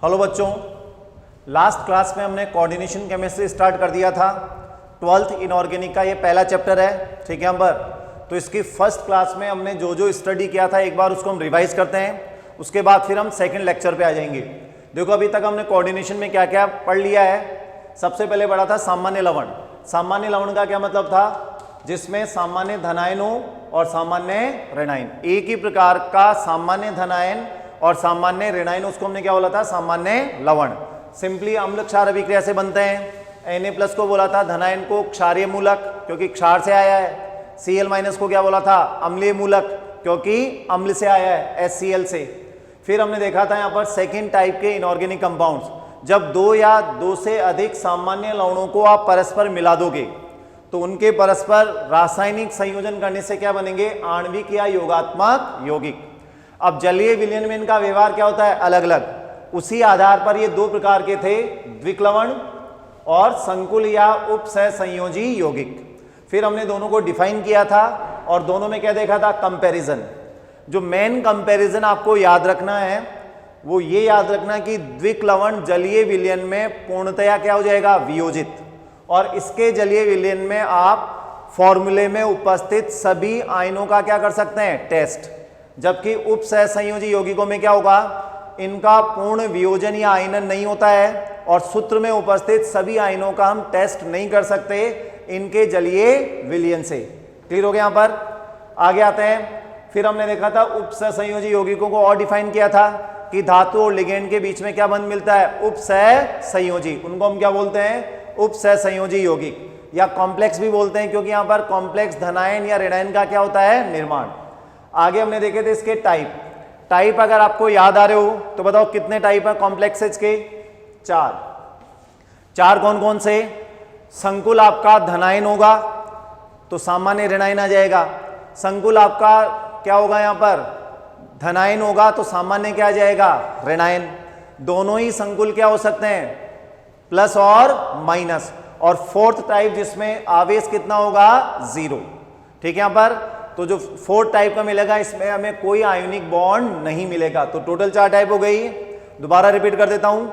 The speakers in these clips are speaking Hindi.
हेलो बच्चों, लास्ट क्लास में हमने कोऑर्डिनेशन केमिस्ट्री स्टार्ट कर दिया था। 12th इनऑर्गेनिक का ये पहला चैप्टर है, ठीक है यहाँ पर। तो इसकी फर्स्ट क्लास में हमने जो जो स्टडी किया था एक बार उसको हम रिवाइज करते हैं, उसके बाद फिर हम सेकंड लेक्चर पे आ जाएंगे। देखो अभी तक हमने कोऑर्डिनेशन में क्या क्या पढ़ लिया है। सबसे पहले पढ़ा था सामान्य लवण। सामान्य लवण का क्या मतलब था? जिसमें सामान्य धनायन हो और सामान्य ऋणायन, एक ही प्रकार का सामान्य धनायन और सामान्य ऋणायन, उसको हमने क्या बोला था? सामान्य लवण। सिंपली अम्ल क्षार अभिक्रिया से बनते हैं। Na+ को बोला था धनायन को क्षारीय मूलक, क्योंकि क्षार से आया है। Cl- को क्या बोला था? अम्लीय मूलक, क्योंकि अम्ल से आया है, HCl से। फिर हमने देखा था यहाँ पर सेकेंड टाइप के इनऑर्गेनिक कंपाउंड्स, जब दो या दो से अधिक सामान्य लवणों को आप परस्पर मिला दोगे तो उनके परस्पर रासायनिक संयोजन करने से क्या बनेंगे? आणविक या योगात्मक यौगिक। अब जलीय विलयन में इनका व्यवहार क्या होता है? अलग अलग। उसी आधार पर ये दो प्रकार के थे, द्विक लवण और संकुल या उपसहसंयोजी यौगिक। फिर हमने दोनों को डिफाइन किया था और दोनों में क्या देखा था? कंपैरिजन। जो मेन कंपैरिजन आपको याद रखना है वो ये याद रखना कि द्विक लवण जलीय विलयन में पूर्णतया क्या हो जाएगा? वियोजित। और इसके जलीय विलयन में आप फॉर्मूले में उपस्थित सभी आयनों का क्या कर सकते हैं? टेस्ट। जबकि उपसहसंयोजी यौगिकों में क्या होगा? इनका पूर्ण वियोजन या आयनन नहीं होता है और सूत्र में उपस्थित सभी आयनों का हम टेस्ट नहीं कर सकते इनके जलीय विलयन से। क्लियर हो गया? यहाँ पर आगे आते हैं। फिर हमने देखा था उपसहसंयोजी यौगिकों को और डिफाइन किया था कि धातु और लिगेंड के बीच में क्या बंध मिलता है? उपसहसंयोजी। उनको हम क्या बोलते हैं? उपसहसंयोजी यौगिक, या कॉम्प्लेक्स भी बोलते हैं, क्योंकि यहाँ पर कॉम्प्लेक्स धनायन या ऋणायन का क्या होता है? निर्माण। आगे हमने देखे थे इसके टाइप अगर आपको याद आ रहे हो तो बताओ कितने टाइप है कॉम्प्लेक्सेस के? चार कौन कौन से? संकुल आपका धनायन होगा तो सामान्य ऋणायन आ जाएगा। संकुल आपका क्या होगा? यहाँ पर धनायन होगा तो सामान्य क्या आ जाएगा? ऋणायन। दोनों ही संकुल क्या हो सकते हैं? प्लस और माइनस। और फोर्थ टाइप जिसमें आवेश कितना होगा? 0। ठीक है यहाँ पर। तो जो फोर्थ टाइप का मिलेगा इसमें हमें कोई आयोनिक बॉन्ड नहीं मिलेगा। तो टोटल 4 टाइप हो गई। दोबारा रिपीट कर देता हूं।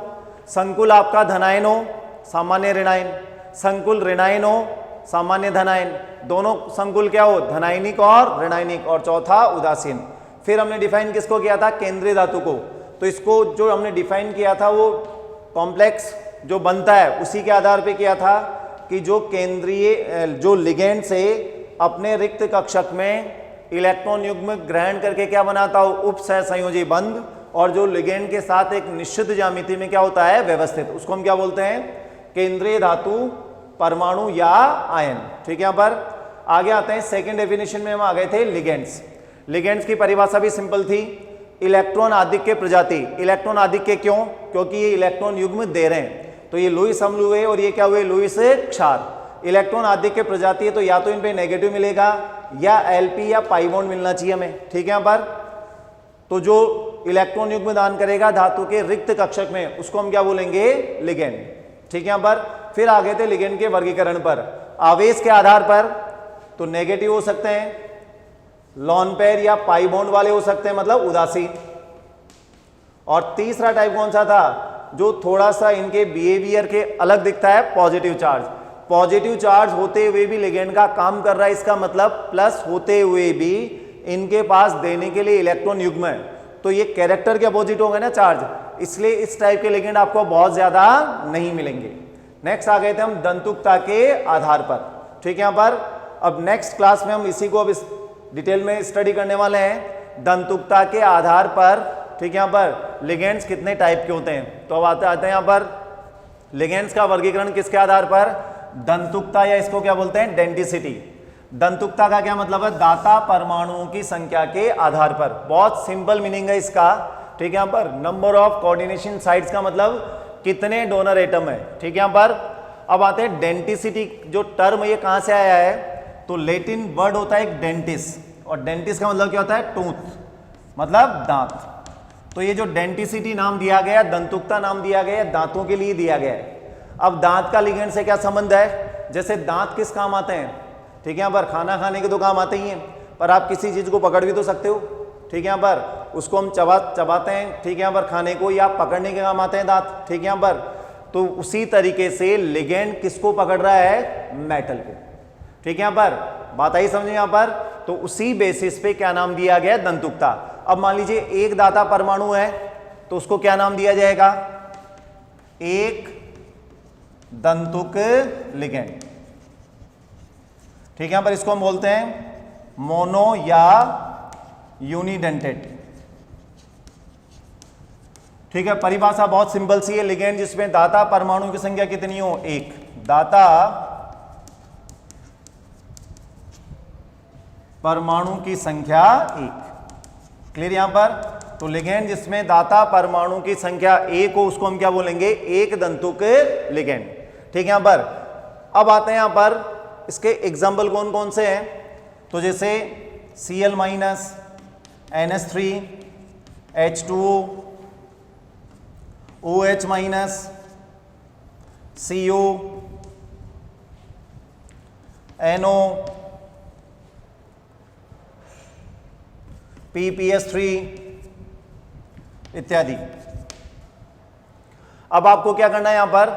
संकुल आपका धनायन हो, सामान्य ऋणायन। संकुल ऋणायन हो, सामान्य धनायन। दोनों संकुल क्या हो? धनायनिक और ऋणायनिक। और चौथा उदासीन। फिर हमने डिफाइन किसको किया था? केंद्रीय धातु को। तो इसको जो हमने डिफाइन किया था वो कॉम्प्लेक्स जो बनता है उसी के आधार पे किया था कि जो केंद्रीय जो लिगेंड से अपने रिक्त कक्षक में इलेक्ट्रॉन युग्म ग्रहण करके क्या बनाता हो? उपसहसंयोजी बंध। और जो लिगेंड के साथ एक निश्चित ज्यामिति में क्या होता है? व्यवस्थित। उसको हम क्या बोलते हैं? केंद्रीय धातु, परमाणु या आयन। ठीक है यहाँ पर आगे आते हैं। सेकेंड डेफिनेशन में हम आ गए थे लिगेंड्स। लिगेंड्स की परिभाषा भी सिंपल थी, इलेक्ट्रॉन आधिक्य प्रजाति। इलेक्ट्रॉन आधिक्य क्यों? क्योंकि ये इलेक्ट्रॉन युग्म दे रहे हैं। तो ये लुईस अम्ल हुए और ये क्या हुए? लुईस क्षार। इलेक्ट्रॉन आधिक्य प्रजाति है तो या तो इन पे नेगेटिव मिलेगा या एलपी या पाई बॉन्ड मिलना चाहिए हमें। ठीक है यहाँ पर। तो जो इलेक्ट्रॉन युग्म दान करेगा धातु के रिक्त कक्षक में उसको हम क्या बोलेंगे? लिगेंड। ठीक है यहाँ पर। फिर आगे थे लिगेंड के वर्गीकरण पर। आवेश के आधार पर तो नेगेटिव हो सकते हैं, लॉन पेयर या पाई बॉन्ड वाले हो सकते हैं, मतलब उदासीन। और तीसरा टाइप कौन सा था? जो थोड़ा सा इनके बिहेवियर के अलग दिखता है, पॉजिटिव चार्ज। पॉजिटिव चार्ज होते हुए भी लिगेंड का काम कर रहा है, इसका मतलब प्लस होते हुए भी इनके पास देने के लिए इलेक्ट्रॉन युग्म है। तो ये कैरेक्टर के अपोजिट हो गए ना चार्ज, इसलिए इस टाइप के लिगेंड आपको बहुत ज्यादा नहीं मिलेंगे। नेक्स्ट आ गए थे हम दंतुकता के आधार पर। ठीक है यहाँ पर। अब नेक्स्ट क्लास में हम इसी को अब इस डिटेल में स्टडी करने वाले हैं, दंतुकता के आधार पर। ठीक है यहाँ पर लिगेंड्स कितने टाइप के होते हैं। तो अब आते हैं यहाँ पर लिगेंड्स का वर्गीकरण किसके आधार पर? दंतुकता, या इसको क्या बोलते हैं? डेंटिसिटी। दंतुकता का क्या मतलब है? दाता परमाणुओं की संख्या के आधार पर। बहुत सिंपल मीनिंग है इसका। ठीक है यहाँ पर। नंबर ऑफ कोऑर्डिनेशन साइट्स का मतलब कितने डोनर एटम है। ठीक है यहाँ पर। अब आते हैं डेंटिसिटी। जो टर्म ये कहां से आया है? तो लेटिन वर्ड होता है एक डेंटिस, और डेंटिस का मतलब क्या होता है? टूथ, मतलब दांत। तो ये जो डेंटिसिटी नाम दिया गया, दंतुकता नाम दिया गया, दांतों के लिए दिया गया है। अब दांत का लिगेंड से क्या संबंध है? जैसे दांत किस काम आते हैं? ठीक है यहाँ पर खाना खाने के तो काम आते ही हैं, पर आप किसी चीज को पकड़ भी तो सकते हो। ठीक है यहाँ पर, उसको हम चबाते हैं, ठीक है यहाँ पर, खाने को या पकड़ने के काम आते हैं दांत, ठीक है यहाँ पर। तो उसी तरीके से लिगेंड किसको पकड़ रहा है, मेटल को, ठीक है यहाँ पर, बात आई समझ में यहाँ पर। तो उसी बेसिस पे क्या नाम दिया गया, दंतुकता। अब मान लीजिए एक दाता परमाणु है तो उसको क्या नाम दिया जाएगा, एक दंतुक लिगेंड, ठीक है यहाँ पर। इसको हम बोलते हैं मोनो या यूनिडेंटेड, ठीक है। परिभाषा बहुत सिंपल सी है, लिगेंड जिसमें दाता परमाणु की संख्या कितनी हो, एक, दाता परमाणु की संख्या एक, क्लियर यहां पर। तो लिगेंड जिसमें दाता परमाणु की संख्या एक हो उसको हम क्या बोलेंगे, एक दंतुक लिगेंड, ठीक है यहां पर। अब आते हैं यहां पर इसके एग्जाम्पल कौन कौन से हैं, तो जैसे Cl minus, NH3, H2O, OH minus, CO, NO, PPS3 इत्यादि। अब आपको क्या करना है, यहां पर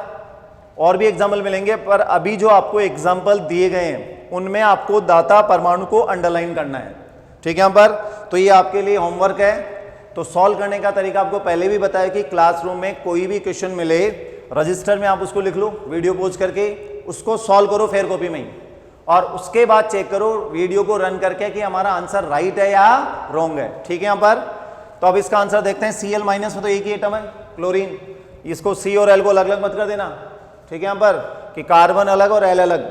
और भी एग्जाम्पल मिलेंगे, पर अभी जो आपको एग्जाम्पल दिए गए हैं उनमें आपको दाता परमाणु को अंडरलाइन करना है, ठीक है यहां पर। तो ये आपके लिए होमवर्क है। तो सॉल्व करने का तरीका आपको पहले भी बताया कि क्लासरूम में कोई भी क्वेश्चन मिले, रजिस्टर में आप उसको लिख लो वीडियो पॉज करके, उसको सॉल्व करो फेयर कॉपी में ही, और उसके बाद चेक करो वीडियो को रन करके कि हमारा आंसर राइट है या रॉन्ग है, ठीक है यहां पर। तो अब इसका आंसर देखते हैं। Cl माइनस में तो एक ही एटम है, क्लोरीन, इसको C और L को अलग अलग मत कर देना, ठीक है यहां पर, कि कार्बन अलग और L अलग।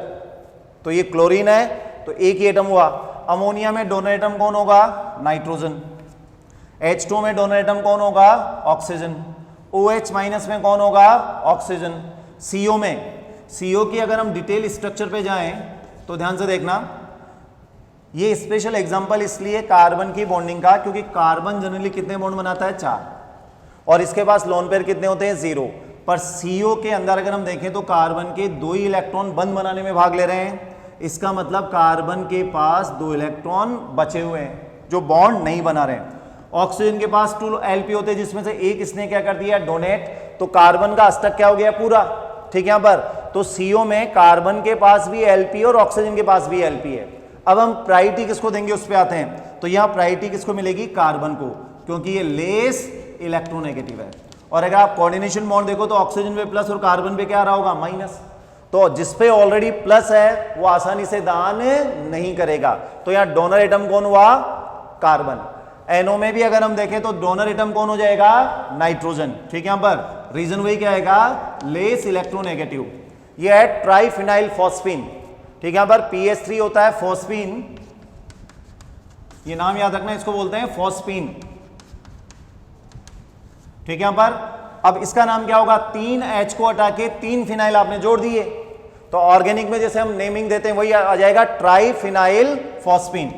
तो ये क्लोरीन है तो एक ही एटम हुआ। अमोनिया में डोनर एटम कौन होगा, नाइट्रोजन। H2 में डोनर एटम कौन होगा, ऑक्सीजन। OH माइनस में कौन होगा, ऑक्सीजन। CO में, CO की अगर हम डिटेल स्ट्रक्चर पे जाएं तो ध्यान से देखना, ये स्पेशल एग्जांपल इसलिए कार्बन की बॉन्डिंग का, क्योंकि कार्बन जनरली कितने बॉन्ड बनाता है, 4, और इसके पास लोन पेयर कितने होते हैं, 0। पर CO के अंदर अगर हम देखें तो कार्बन के 2 ही इलेक्ट्रॉन बंद बनाने में भाग ले रहे हैं। इसका मतलब कार्बन के पास 2 इलेक्ट्रॉन बचे हुए हैं जो बॉन्ड नहीं बना रहे हैं। ऑक्सीजन के पास 2 LP होते हैं जिसमें से एक इसने क्या कर दिया, डोनेट, तो कार्बन का अष्टक क्या हो गया, पूरा, ठीक है यहां पर। तो CO में कार्बन के पास भी LP और ऑक्सीजन के पास भी LP है। अब हम प्रायोरिटी किसको देंगे उस पर आते हैं। तो यहां प्रायोरिटी किसको मिलेगी, कार्बन को, क्योंकि ये लेस इलेक्ट्रोनेगेटिव है। और अगर आप कोऑर्डिनेशन बॉन्ड देखो तो ऑक्सीजन पे प्लस और कार्बन पे क्या आ रहा होगा, माइनस। तो जिसपे ऑलरेडी प्लस है वो आसानी से दान नहीं करेगा। तो यहां डोनर एटम कौन हुआ, कार्बन। NO में भी अगर हम देखें तो डोनर एटम कौन हो जाएगा, नाइट्रोजन, ठीक है यहां पर। रीजन वही क्या आएगा, लेस इलेक्ट्रोनेगेटिव। ये है ट्राइफिनाइल फॉस्फीन, ठीक है यहां पर। PH3 होता है फॉस्फीन, ये नाम याद रखना, इसको बोलते हैं फॉस्फीन, ठीक है यहां पर। अब इसका नाम क्या होगा, 3 H को हटा के 3 फिनाइल आपने जोड़ दिए, तो ऑर्गेनिक में जैसे हम नेमिंग देते हैं वही आ जाएगा, ट्राइफिनाइल फॉस्फीन।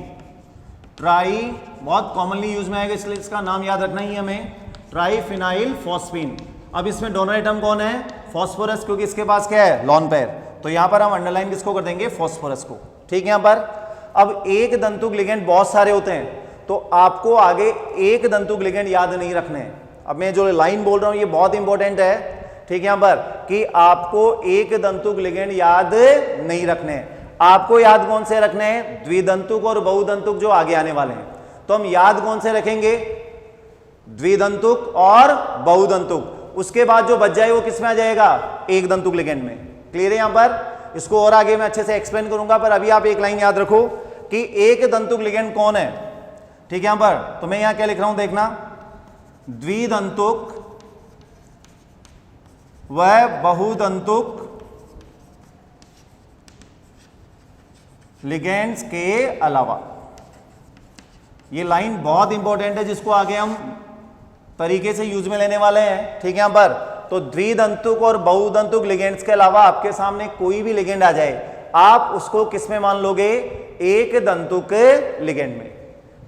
ट्राई बहुत कॉमनली यूज में आएगा इसलिए इसका नाम याद रखना ही हमें, ट्राइफिनाइल फॉस्फीन। अब इसमें डोनर एटम कौन है, फॉस्फोरस, क्योंकि इसके पास क्या है, लॉन पेयर। तो यहां पर हम अंडरलाइन किसको कर देंगे, फॉस्फोरस को, ठीक है यहां पर। अब एक दंतुक लिगेंड बहुत सारे होते हैं, तो आपको आगे एक दंतुक लिगेंड याद नहीं रखने हैं। अब मैं जो लाइन बोल रहा हूं ये बहुत इंपॉर्टेंट है, ठीक है यहां पर, कि आपको एक दंतुक लिगेंड याद नहीं रखने हैं। आपको याद कौन से रखने हैं, द्विदंतुक और बहुदंतुक जो आगे आने वाले हैं। तो हम याद कौन से रखेंगे, द्विदंतुक और बहुदंतुक। उसके बाद जो बच जाए वो किस में आ जाएगा, एक दंतुक लिगेंड में। क्लियर है यहां पर। इसको और आगे मैं अच्छे से एक्सप्लेन करूंगा, पर अभी आप एक लाइन याद रखो कि एक दंतुक लिगेंड कौन है, ठीक है यहां पर। तो मैं यहां क्या लिख रहा हूं, देखना, द्विदंतुक व बहुदंतुक लिगेंड्स के अलावा। ये लाइन बहुत इंपॉर्टेंट है जिसको आगे हम तरीके से यूज में लेने वाले हैं, ठीक है यहां पर। तो द्विदंतुक और बहुदंतुक लिगेंड्स के अलावा आपके सामने कोई भी लिगेंड आ जाए, आप उसको किस में मान लोगे, एक दंतुक लिगेंड में।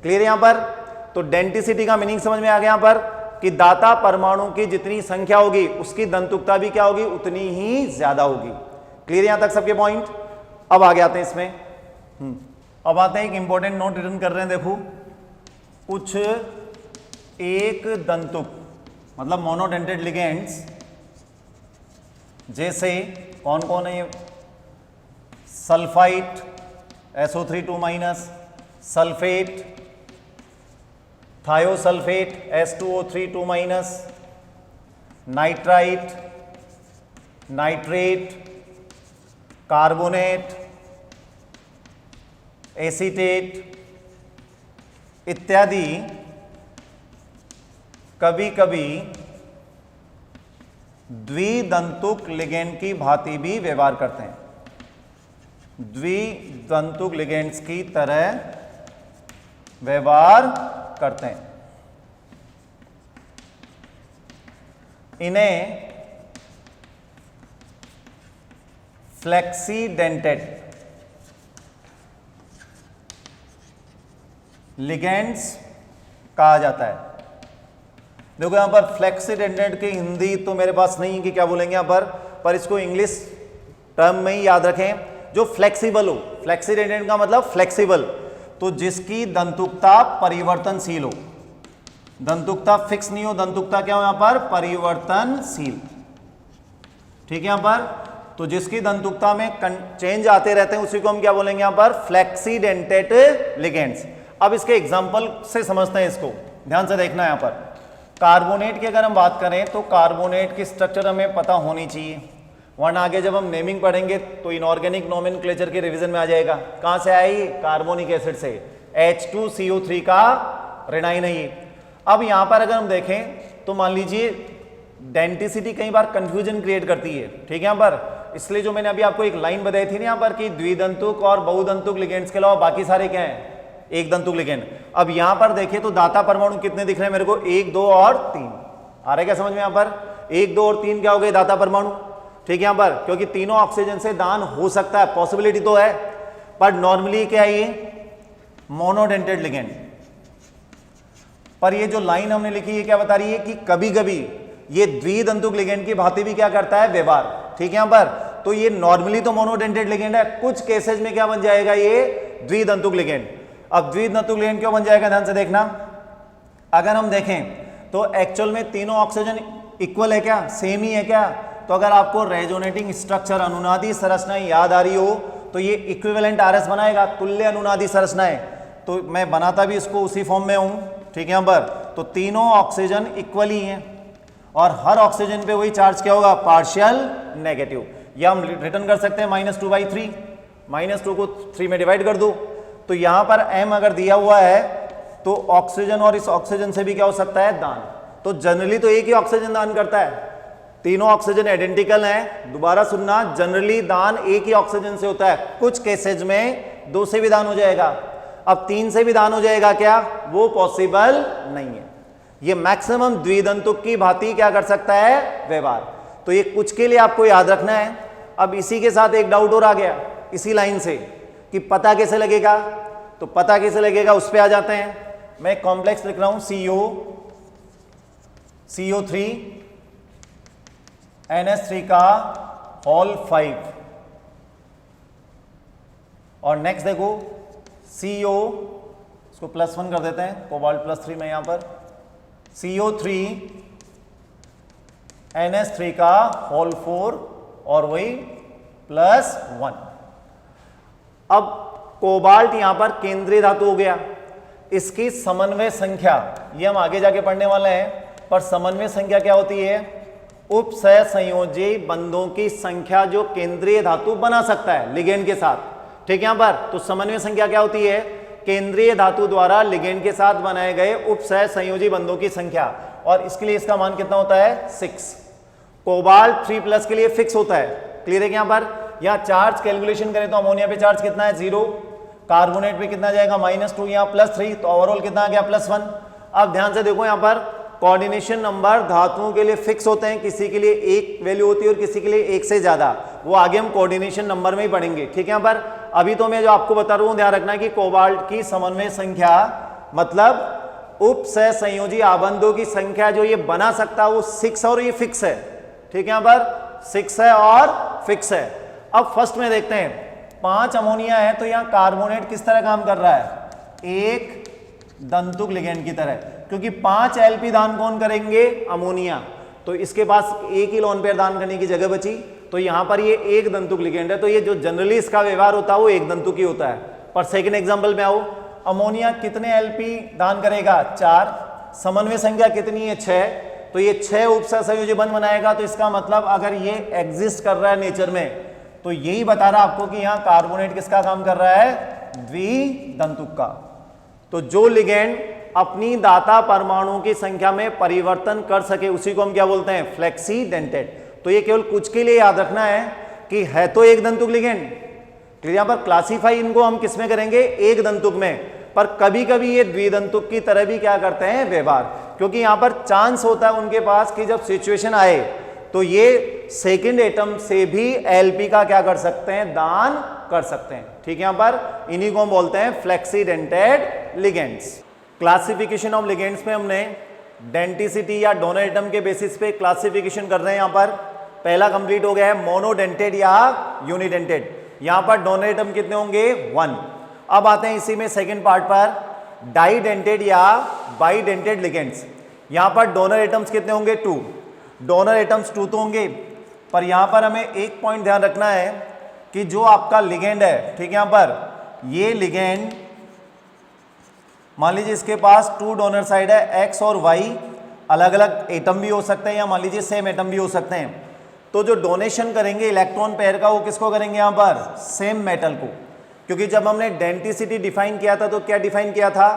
क्लियर यहां पर। तो डेंटिसिटी का मीनिंग समझ में आ गया यहां पर, कि दाता परमाणु की जितनी संख्या होगी उसकी दंतुकता भी क्या होगी, उतनी ही ज्यादा होगी। क्लियर यहां तक सबके पॉइंट। अब आगे आते हैं इसमें, अब आते हैं एक इंपॉर्टेंट नोट रिटर्न कर रहे हैं, देखो, कुछ एक दंतुक मतलब मोनोडेंटेड लिगेंड्स, जैसे कौन कौन है ये, sulphite SO3 2-, sulphate, thiosulphate S2O3 2-, nitrite, nitrate, carbonate, acetate इत्यादि कभी कभी द्विदंतुक लिगेंड की भांति भी व्यवहार करते हैं, द्विदंतुक लिगेंड्स की तरह व्यवहार करते हैं। इन्हें फ्लेक्सीडेंटेड लिगेंड्स कहा जाता है। देखो यहां पर फ्लेक्सीडेंटेड की हिंदी तो मेरे पास नहीं है कि क्या बोलेंगे यहां पर इसको इंग्लिश टर्म में ही याद रखें, जो फ्लेक्सिबल हो। फ्लेक्सीडेंटेड का मतलब फ्लेक्सिबल, तो जिसकी दंतुकता परिवर्तनशील हो, दंतुकता फिक्स नहीं हो, दंतुकता क्या हो यहां पर, परिवर्तनशील। ठीक है यहां पर, तो जिसकी दंतुकता में चेंज आते रहते हैं उसी को हम क्या बोलेंगे यहां पर, फ्लेक्सीडेंटेड लिगेंड्स। अब इसके एग्जांपल से समझते हैं, इसको ध्यान से देखना है। यहां पर कार्बोनेट की अगर हम बात करें तो कार्बोनेट की स्ट्रक्चर हमें पता होनी चाहिए, वरना आगे जब हम नेमिंग पढ़ेंगे तो इनऑर्गेनिक नोमेनक्लेचर के रिवीजन में आ जाएगा। कहां से आई, कार्बोनिक एसिड से, H2CO3 का ऋणाई नहीं। अब यहां पर अगर हम देखें तो मान लीजिए डेंटिसिटी कई बार कंफ्यूजन क्रिएट करती है। ठीक है यहां पर, इसलिए जो मैंने अभी आपको एक लाइन बताई थी ना यहां पर कि द्विदंतुक और बहुदंतुक लिगेंड्स के अलावा बाकी सारे क्या हैं, एक दंतुक लिगेंड। अब यहां पर देखिए तो दाता परमाणु कितने दिख रहे हैं मेरे को, 1 2 और 3। आ रहा है क्या समझ में, यहां पर 1 2 और 3 क्या हो गए, दाता परमाणु। ठीक है यहां पर, क्योंकि तीनों ऑक्सीजन से दान हो सकता है, पॉसिबिलिटी तो है, पर नॉर्मली क्या है ये, मोनोडेंटेड लिगेंड। पर ये जो लाइन हमने लिखी है क्या बता रही है कि कभी कभी ये द्विदंतुक लिगेंड की भांति भी क्या करता है, व्यवहार। ठीक है यहां पर, तो ये नॉर्मली तो मोनोडेंटेड लिगेंड है, कुछ केसेज में क्या बन जाएगा, ये द्विदंतुक लिगेंड। अब द्विदंतुक लिगेंड क्यों बन जाएगा, ध्यान से देखना। अगर हम देखें तो एक्चुअल में तीनों ऑक्सीजन इक्वल है क्या, सेम ही है क्या, तो अगर आपको रेजोनेटिंग स्ट्रक्चर अनुनादी संरचनाएं याद आ रही हो तो ये इक्विवेलेंट RS बनाएगा, तुल्य अनुनादी संरचनाएं। तो मैं बनाता भी इसको उसी फॉर्म में हूं। ठीक है यहां पर, तो तीनों ऑक्सीजन इक्वल ही हैं और हर ऑक्सीजन पे वही चार्ज क्या होगा, पार्शियल नेगेटिव। या हम रिटर्न कर सकते हैं -2/3, -2 को 3 में डिवाइड कर दो, तो यहां पर M अगर दिया हुआ है तो ऑक्सीजन और इस ऑक्सीजन से भी क्या हो सकता है, दान। तो जनरली तो एक ही ऑक्सीजन दान करता है, तीनों ऑक्सीजन आइडेंटिकल हैं। दोबारा सुनना, जनरली दान एक ही ऑक्सीजन से होता है, कुछ केसेज में 2 से भी दान हो जाएगा। अब 3 से भी दान हो जाएगा क्या, वो पॉसिबल नहीं है। ये मैक्सिमम द्विदंतुक की भांति क्या कर सकता है, व्यवहार। तो ये कुछ के लिए आपको याद रखना है। अब इसी के साथ एक डाउट और आ गया इसी लाइन से कि पता कैसे लगेगा, तो पता कैसे लगेगा उस पे आ जाते हैं। मैं कॉम्प्लेक्स लिख रहा हूं, CO3 NH3 का होल 5 और नेक्स्ट देखो CO, इसको +1 कर देते हैं, कोबाल्ट +3 में यहां पर CO3 NH3 का होल 4 और वही +1। अब कोबाल्ट यहां पर केंद्रीय धातु हो गया, इसकी समन्वय संख्या ये हम आगे जाके पढ़ने वाले हैं, पर समन्वय संख्या क्या होती है, उपसहसंयोजी बंधों की संख्या जो केंद्रीय धातु बना सकता है लिगेंड के साथ। ठीक है यहां पर, तो समन्वय संख्या क्या होती है, केंद्रीय धातु द्वारा लिगेंड के साथ बनाए गए उपसहसंयोजी बंधों की संख्या, और इसके लिए इसका मान कितना होता है, 6। कोबाल्ट 3+ के लिए फिक्स होता है। क्लियर है यहां पर, यहां चार्ज कैलकुलेशन करें तो अमोनिया पे चार्ज कितना है, 0, कार्बोनेट पे कितना जाएगा, -2, यहां +3, तो ओवरऑल कितना आ गया, +1। अब ध्यान से देखो यहां पर कोऑर्डिनेशन नंबर धातुओं के लिए फिक्स होते हैं, किसी के लिए एक वैल्यू होती है और किसी के लिए एक से ज्यादा, वो आगे हम कोऑर्डिनेशन नंबर में ही पढ़ेंगे। ठीक है यहां पर, अभी तो मैं जो आपको बता रहा हूं ध्यान रखना है कि कोबाल्ट की समन्वय संख्या मतलब उपसहसंयोजी आबंधों की संख्या जो ये बना सकता है वो 6 और ये फिक्स है। ठीक है यहां पर 6 है और फिक्स है। अब फर्स्ट में देखते हैं, 5 अमोनिया है तो यहां कार्बोनेट किस तरह काम कर रहा है, 1 दंतुक लिगेंड की तरह, क्योंकि 5 एलपी दान कौन करेंगे, अमोनिया, तो इसके पास एक ही लोन पेयर दान करने की जगह बची, तो यहां पर ये एक दंतुक लिगेंड है, तो ये जो जनरली इसका व्यवहार होता है वो एक दंतुक ही होता है। पर सेकंड एग्जांपल में आओ, अमोनिया कितने एलपी दान करेगा, 4, समन्वय संख्या कितनी है, 6, तो ये 6 उपसहसंयोजी बंध बनाएगा, तो इसका मतलब अगर ये एग्जिस्ट कर रहा है नेचर में, तो यही बता रहा आपको कि यहां कार्बोनेट किसका काम कर रहा है, द्विदंतुक का। तो जो लिगेंड अपनी दाता परमाणुओं की संख्या में परिवर्तन कर सके उसी को हम क्या बोलते हैं, फ्लेक्सीडेंटेड। तो ये केवल कुछ के लिए याद रखना है कि है तो एक दंतुक लिगेंड, तो यहां पर क्लासीफाई इनको हम किस में करेंगे, एक दंतुक में, पर कभी कभी ये द्विदंतुक की तरह भी क्या करते हैं, व्यवहार, क्योंकि यहां पर चांस होता है उनके पास कि जब सिचुएशन आए तो ये सेकंड एटम से भी एलपी का क्या कर सकते हैं, दान कर सकते हैं। ठीक है, यहां पर इन्हीं को हम बोलते हैं फ्लेक्सीडेंटेड लिगेंड्स। क्लासिफिकेशन ऑफ लिगेंड्स में हमने डेंटिसिटी या डोनर एटम के बेसिस पे क्लासिफिकेशन कर रहे हैं। यहां पर पहला कंप्लीट हो गया है, मोनोडेंटेड या यूनिडेंटेड। यहां पर डोनर एटम कितने होंगे, 1। अब आते हैं इसी में सेकंड पार्ट पर, डाइडेंटेड या बाइडेंटेड लिगेंड्स। यहां पर डोनर एटम्स कितने होंगे, 2। डोनर एटम्स 2 तो होंगे, पर यहां पर हमें एक पॉइंट ध्यान रखना है कि जो आपका लिगेंड है, ठीक है, यहां पर ये लिगेंड मान लीजिए इसके पास 2 डोनर साइड है, एक्स और वाई, अलग अलग एटम भी हो सकते हैं या मान लीजिए सेम एटम भी हो सकते हैं। तो जो डोनेशन करेंगे इलेक्ट्रॉन पेयर का, वो किसको करेंगे, यहां पर सेम मेटल को, क्योंकि जब हमने डेंटिसिटी डिफाइन किया था तो क्या डिफाइन किया था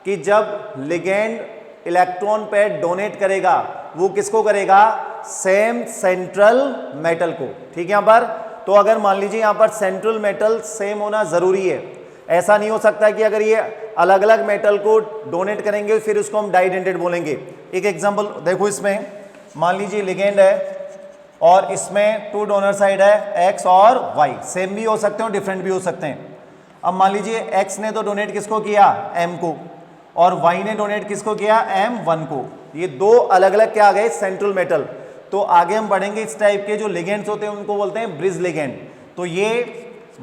कि जब लिगेंड इलेक्ट्रॉन पेयर डोनेट करेगा वो किसको करेगा, सेम सेंट्रल मेटल को। ठीक है, यहां पर तो अगर मान लीजिए यहां पर सेंट्रल मेटल सेम होना जरूरी है, ऐसा नहीं हो सकता कि अगर ये अलग अलग मेटल को डोनेट करेंगे फिर उसको हम डाइडेंटेड बोलेंगे। एक एग्जांपल देखो, इसमें मान लीजिए लिगेंड है और इसमें 2 डोनर साइड है, एक्स और वाई, सेम भी हो सकते हैं और डिफरेंट भी हो सकते हैं। अब मान लीजिए एक्स ने तो डोनेट किसको किया, एम को, और वाई ने डोनेट किसको किया, M1 को। ये 2 अलग अलग क्या आ गए, सेंट्रल मेटल। तो आगे हम बढ़ेंगे, इस टाइप के जो लिगेंड्स होते हैं उनको बोलते हैं ब्रिज लिगेंड। तो ये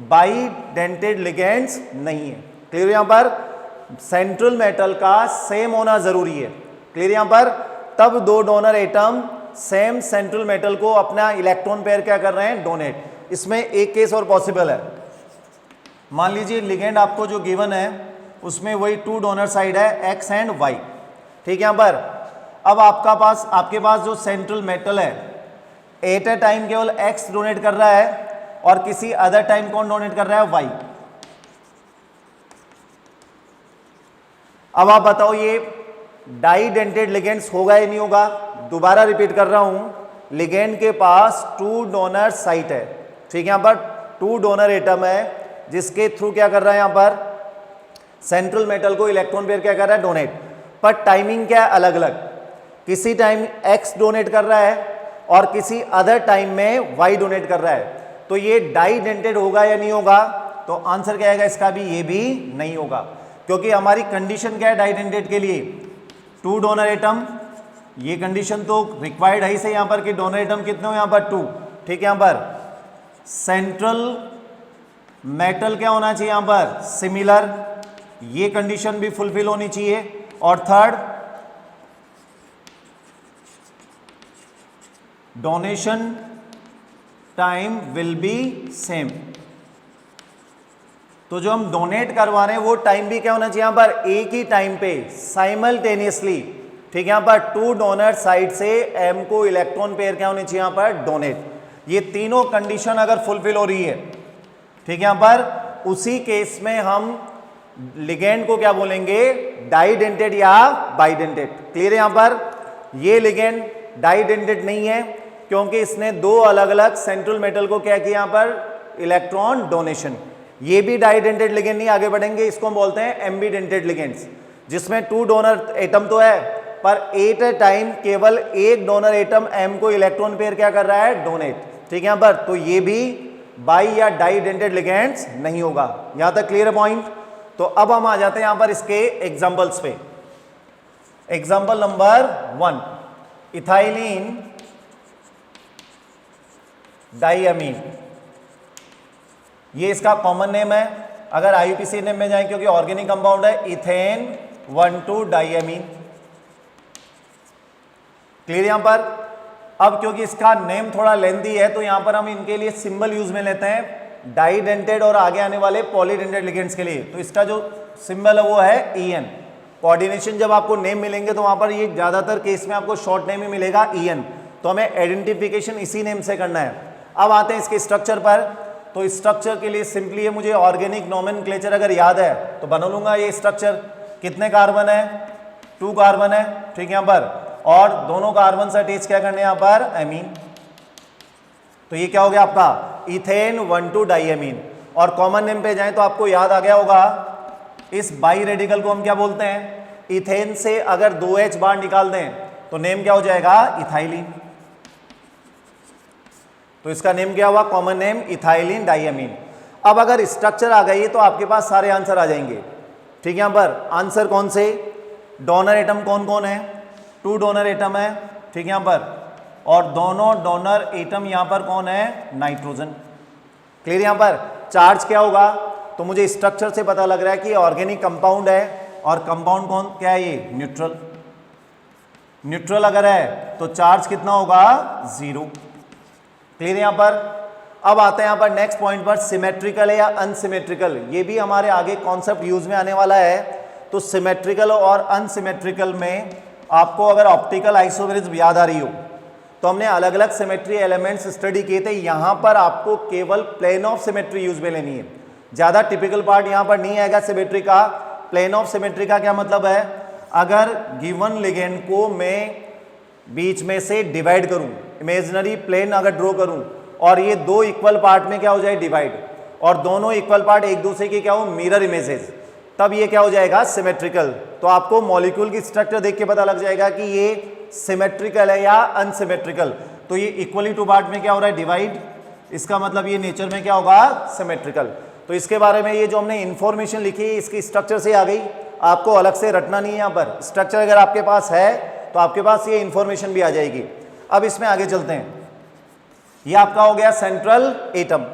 बाइडेंटेड लिगेंड्स नहीं है। क्लियर, यहां पर सेंट्रल मेटल का सेम होना जरूरी है। क्लियर, यहां पर तब 2 donor atom same central metal को अपना इलेक्ट्रॉन पेयर क्या कर रहे हैं, डोनेट। इसमें एक केस और पॉसिबल है, मान लीजिए लिगेंड आपको जो गिवन है उसमें वही 2 डोनर साइड है, एक्स एंड वाई। ठीक है, यहां पर अब आपके पास जो सेंट्रल मेटल है, एट ए टाइम केवल एक्स डोनेट कर रहा है और किसी अदर टाइम कौन डोनेट कर रहा है, वाई। अब आप बताओ ये डाइडेंटेड लिगेंड्स होगा या नहीं होगा। दोबारा रिपीट कर रहा हूं, लिगेंड के पास 2 डोनर साइट है। ठीक है, यहां पर 2 डोनर एटम है जिसके थ्रू क्या कर रहा है, यहां पर सेंट्रल मेटल को इलेक्ट्रॉन पेयर क्या कर रहा है, डोनेट। पर टाइमिंग क्या है, अलग अलग, किसी टाइम एक्स डोनेट कर रहा है और किसी अदर टाइम में वाई डोनेट कर रहा है। तो ये डाइडेंटेड होगा या नहीं होगा, तो आंसर क्या आएगा इसका भी, ये भी नहीं होगा, क्योंकि हमारी कंडीशन क्या है डाइडेंटेड के लिए, 2 डोनर एटम। ये कंडीशन तो रिक्वायर्ड है ही से यहां पर कि डोनर एटम कितने हो, यहां पर 2। ठीक है, यहां पर सेंट्रल मेटल क्या होना चाहिए, यहां पर सिमिलर, ये कंडीशन भी फुलफिल होनी चाहिए। और third, donation time will be same. तो जो हम डोनेट करवा रहे हैं वो टाइम भी क्या होना चाहिए, यहां पर एक ही टाइम पे साइमल्टेनियसली। ठीक है, यहां पर 2 डोनर साइड से एम को इलेक्ट्रॉन पेयर क्या होनी चाहिए, यहां पर डोनेट। ये तीनों कंडीशन अगर फुलफिल हो रही है, ठीक है, यहां पर उसी केस में हम लिगेंड को क्या बोलेंगे, डाइडेंटेड या बाइडेंटेड। क्लियर है, यहां पर ये लिगेंड डाइडेंटेड नहीं है क्योंकि इसने 2 अलग अलग सेंट्रल मेटल को क्या किया, यहां पर इलेक्ट्रॉन डोनेशन। ये भी डाइडेंटेड लिगेंड नहीं, आगे बढ़ेंगे, इसको हम बोलते हैं एम्बीडेंटेड लिगेंड्स, जिसमें 2 डोनर एटम तो है पर एट ए टाइम केवल एक डोनर एटम एम को इलेक्ट्रॉन पेयर क्या कर रहा है, डोनेट। ठीक है, यहां पर तो ये भी बाई या डाइडेंटेड लिगेंड्स नहीं होगा। यहां तक क्लियर है पॉइंट। तो अब हम आ जाते हैं यहां पर इसके एग्जांपल्स पे। एग्जांपल नंबर 1, इथाइलिन डाइअमीन, ये इसका कॉमन नेम है। अगर आईयूपीसी नेम में जाए, क्योंकि ऑर्गेनिक कंपाउंड है, इथेन 1,2 डाइएमीन। क्लियर यहां पर? अब क्योंकि इसका नेम थोड़ा लेंथी है तो यहां पर हम इनके लिए सिंबल यूज में लेते हैं डाइडेंटेड और आगे आने वाले पॉलीडेंटेड लिगेंड्स के लिए। तो इसका जो सिंबल है वो है EN। कोऑर्डिनेशन जब आपको नेम मिलेंगे तो वहां पर ये ज्यादातर केस में आपको शॉर्ट नेम ही मिलेगा EN। तो हमें आइडेंटिफिकेशन इसी नेम से करना है। अब आते हैं इसके स्ट्रक्चर पर। तो स्ट्रक्चर के लिए सिंपली मुझे ऑर्गेनिक नोमेनक्लेचर अगर याद है तो बना लूंगा ये स्ट्रक्चर। कितने कार्बन है? 2 कार्बन है, ठीक है यहाँ पर, और दोनों कार्बन से अटैच क्या करने यहाँ पर? एमीन। तो ये क्या हो गया आपका? Ethane 1,2 diamine. और कॉमन नेम पे जाएं तो आपको याद आ गया होगा इस बाई रेडिकल को हम क्या बोलते हैं? इथेन से अगर 2H बाहर निकाल दें तो नेम क्या हो जाएगा? इथाइलिन। तो इसका नेम क्या हुआ? Common name ethylene diamine. अब अगर स्ट्रक्चर आ गई तो आपके पास सारे आंसर आ जाएंगे, ठीक है। यहां पर आंसर कौन से? डोनर एटम कौन कौन है? 2 डोनर एटम है, ठीक है यहां पर, और दोनों डोनर एटम यहां पर कौन है? नाइट्रोजन। क्लियर? यहां पर चार्ज क्या होगा? तो मुझे स्ट्रक्चर से पता लग रहा है कि ऑर्गेनिक कंपाउंड है, और कंपाउंड कौन क्या है? ये न्यूट्रल। न्यूट्रल अगर है तो चार्ज कितना होगा? 0। क्लियर यहां पर? अब आते हैं यहां पर नेक्स्ट पॉइंट पर, सिमेट्रिकल है या अनसिमेट्रिकल। ये भी हमारे आगे कॉन्सेप्ट यूज में आने वाला है। तो सिमेट्रिकल और अनसिमेट्रिकल में आपको अगर ऑप्टिकल आइसोमेरिज्म याद आ रही हो तो हमने अलग अलग सिमेट्री एलिमेंट्स स्टडी किए थे। यहां पर आपको केवल प्लेन ऑफ सिमेट्री यूज में लेनी है, ज्यादा टिपिकल पार्ट यहां पर नहीं आएगा सिमेट्री का। प्लेन ऑफ सिमेट्री का क्या मतलब है? अगर गिवन लिगेंड को मैं बीच में से डिवाइड करूं, इमेजिनरी प्लेन अगर ड्रॉ करूं और ये 2 इक्वल पार्ट में क्या हो जाए? डिवाइड, और दोनों इक्वल पार्ट एक दूसरे के क्या हो? मिरर इमेजेस, तब ये क्या हो जाएगा? सिमेट्रिकल। तो आपको मॉलिक्यूल की स्ट्रक्चर देख के पता लग जाएगा कि ये सिमेट्रिकल है या अनसिमेट्रिकल। तो ये इक्वली टू पार्ट में क्या हो रहा है? डिवाइड। इसका मतलब ये नेचर में क्या होगा? सिमेट्रिकल। तो इसके बारे में ये जो हमने इंफॉर्मेशन लिखी इसकी स्ट्रक्चर से आ गई, आपको अलग से रटना नहीं है। यहाँ पर स्ट्रक्चर अगर आपके पास है तो आपके पास ये इंफॉर्मेशन भी आ जाएगी। अब इसमें आगे चलते हैं। ये आपका हो गया सेंट्रल एटम।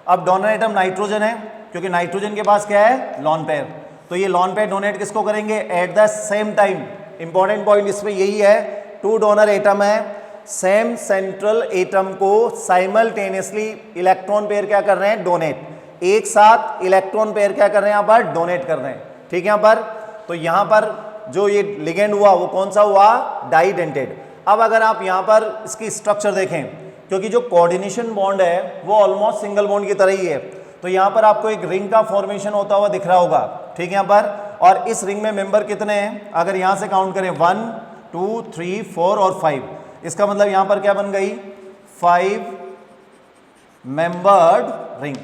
अब डोनर एटम नाइट्रोजन है, क्योंकि नाइट्रोजन के पास क्या है? Lone pair. तो ये लॉन पेयर डोनेट किसको करेंगे? At the same time. Important point इसमें यही है, 2 डोनर एटम है, सेम सेंट्रल एटम को साइमल्टेनियसली इलेक्ट्रॉन पेयर क्या कर रहे हैं? डोनेट। एक साथ इलेक्ट्रॉन पेयर क्या कर रहे हैं? यहाँ पर डोनेट कर रहे हैं, ठीक है यहाँ पर। तो यहाँ पर जो ये लिगेंड हुआ वो कौन सा हुआ? डाइडेंटेड। अब अगर आप यहाँ पर इसकी स्ट्रक्चर देखें, क्योंकि जो कोऑर्डिनेशन बॉन्ड है वो ऑलमोस्ट सिंगल बॉन्ड की तरह ही है, तो यहाँ पर आपको एक रिंग का फॉर्मेशन होता हुआ दिख रहा होगा, ठीक है यहाँ पर। और इस रिंग में मेंबर कितने हैं? अगर यहाँ से काउंट करें 1 2 3 4 और 5, इसका मतलब यहाँ पर क्या बन गई? 5 मेंबर्ड रिंग,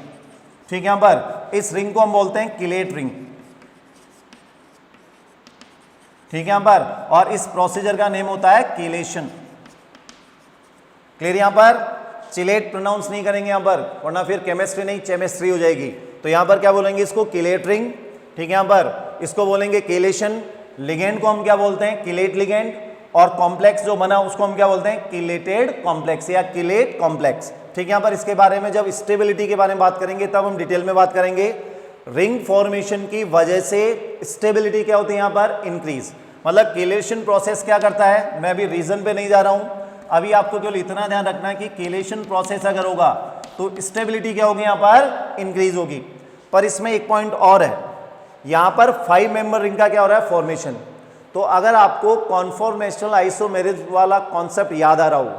ठीक है यहाँ पर। इस रिंग को हम बोलते हैं किलेट रिंग, ठीक है यहाँ पर। और इस प्रोसीजर का नेम होता है किलेशन। क्लियर यहाँ पर? चिलेट प्रोनाउंस नहीं करेंगे यहाँ पर, वरना फिर केमिस्ट्री नहीं चेमिस्ट्री हो जाएगी। तो यहाँ पर क्या बोलेंगे? इसको किलेट रिंग, ठीक है यहाँ पर। इसको बोलेंगे किलेशन। लिगेंड को हम क्या बोलते हैं? Chelate ligand. और कॉम्प्लेक्स जो बना उसको हम क्या बोलते हैं? किलेटेड कॉम्प्लेक्स या किलेट कॉम्प्लेक्स, ठीक है यहाँ पर। इसके बारे में जब स्टेबिलिटी के बारे में बात करेंगे तब हम डिटेल में बात करेंगे। रिंग फॉर्मेशन की वजह से स्टेबिलिटी क्या होती है यहाँ पर? इंक्रीज। मतलब किलेशन प्रोसेस क्या करता है? मैं अभी रीजन पे नहीं जा रहा हूँ, अभी आपको केवल इतना ध्यान रखना है कि किलेशन प्रोसेस अगर होगा तो स्टेबिलिटी क्या होगी? यहाँ पर इंक्रीज होगी। पर इसमें एक पॉइंट और है, यहाँ पर 5 मेंबर रिंग का क्या हो रहा है? फॉर्मेशन। तो अगर आपको कॉन्फॉर्मेशनल आइसोमेरिज्म वाला कॉन्सेप्ट याद आ रहा हो,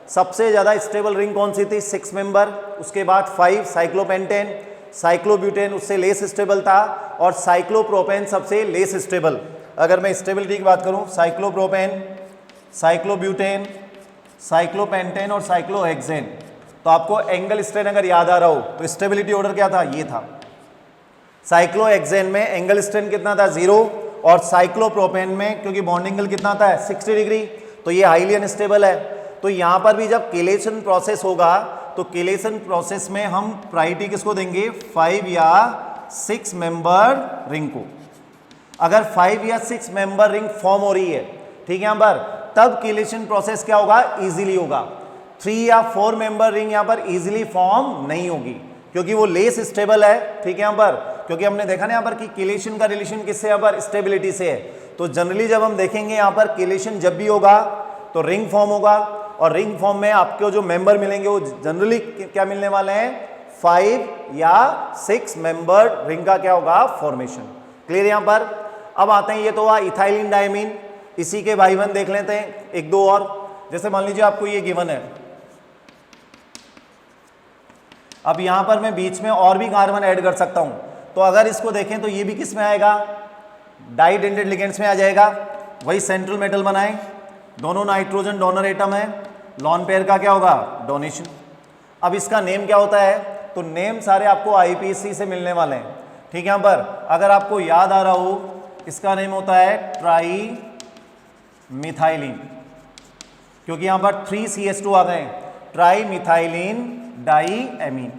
सबसे ज़्यादा स्टेबल रिंग कौन सी थी? 6 मेंबर। उसके बाद 5 साइक्लोपेंटेन, साइक्लोब्यूटेन उससे लेस स्टेबल था, और साइक्लोप्रोपेन सबसे लेस स्टेबल। अगर मैं स्टेबिलिटी की बात करूं, साइक्लोप्रोपेन, साइक्लोब्यूटेन, साइक्लोपेंटेन और साइक्लोहेक्सेन। तो आपको एंगल स्ट्रेन अगर याद आ रहा हो तो स्टेबिलिटी ऑर्डर क्या था? ये था। साइक्लोहेक्सेन में एंगल स्ट्रेन कितना था? 0। और साइक्लोप्रोपेन में क्योंकि बॉन्ड एंगल कितना था? 60 डिग्री, तो ये हाईली अनस्टेबल है। तो यहाँ पर भी जब किलेशन प्रोसेस होगा तो किलेशन प्रोसेस में हम प्रायोरिटी किसको देंगे? 5 या 6 मेंबर रिंग को। अगर 5 या 6 मेंबर रिंग फॉर्म हो रही है, ठीक है यहाँ पर, तब किलेशन प्रोसेस क्या होगा? इजीली होगा। 3 या 4 मेंबर रिंग यहाँ पर इजीली फॉर्म नहीं होगी, क्योंकि वो लेस स्टेबल है, ठीक है यहाँ पर। क्योंकि हमने देखा ना यहाँ पर कि किलेशन का रिलेशन किससे? यहाँ पर स्टेबिलिटी से है। तो जनरली जब हम देखेंगे यहाँ पर केलेशन जब भी होगा तो रिंग फॉर्म होगा, और रिंग फॉर्म में आपको जो मेंबर मिलेंगे वो जनरली क्या मिलने वाले हैं, 5 या 6 मेंबर रिंग का क्या होगा, फॉर्मेशन। क्लियर यहाँ पर। अब आते हैं, ये तो हुआ इथाइलिन डायमीन। इसी के भाई बहन देख लेते हैं एक दो और। जैसे मान लीजिए आपको ये गिवन है, अब यहां पर मैं बीच में और भी कार्बन ऐड कर सकता हूं, तो अगर इसको देखें तो ये भी किस में आएगा, डाई डेंटेड लिगेंड्स में आ जाएगा। वही सेंट्रल मेटल बनाए, दोनों नाइट्रोजन डोनर एटम है, लॉन पेयर का क्या होगा, डोनेशन। अब इसका नेम क्या होता है, तो नेम सारे आपको आईपीसी से मिलने वाले हैं। ठीक है, यहां पर अगर आपको याद आ रहा हो, इसका नेम होता है ट्राई मिथाइलिन, क्योंकि यहां पर 3 CH2 आ गए, trimethylene diamine.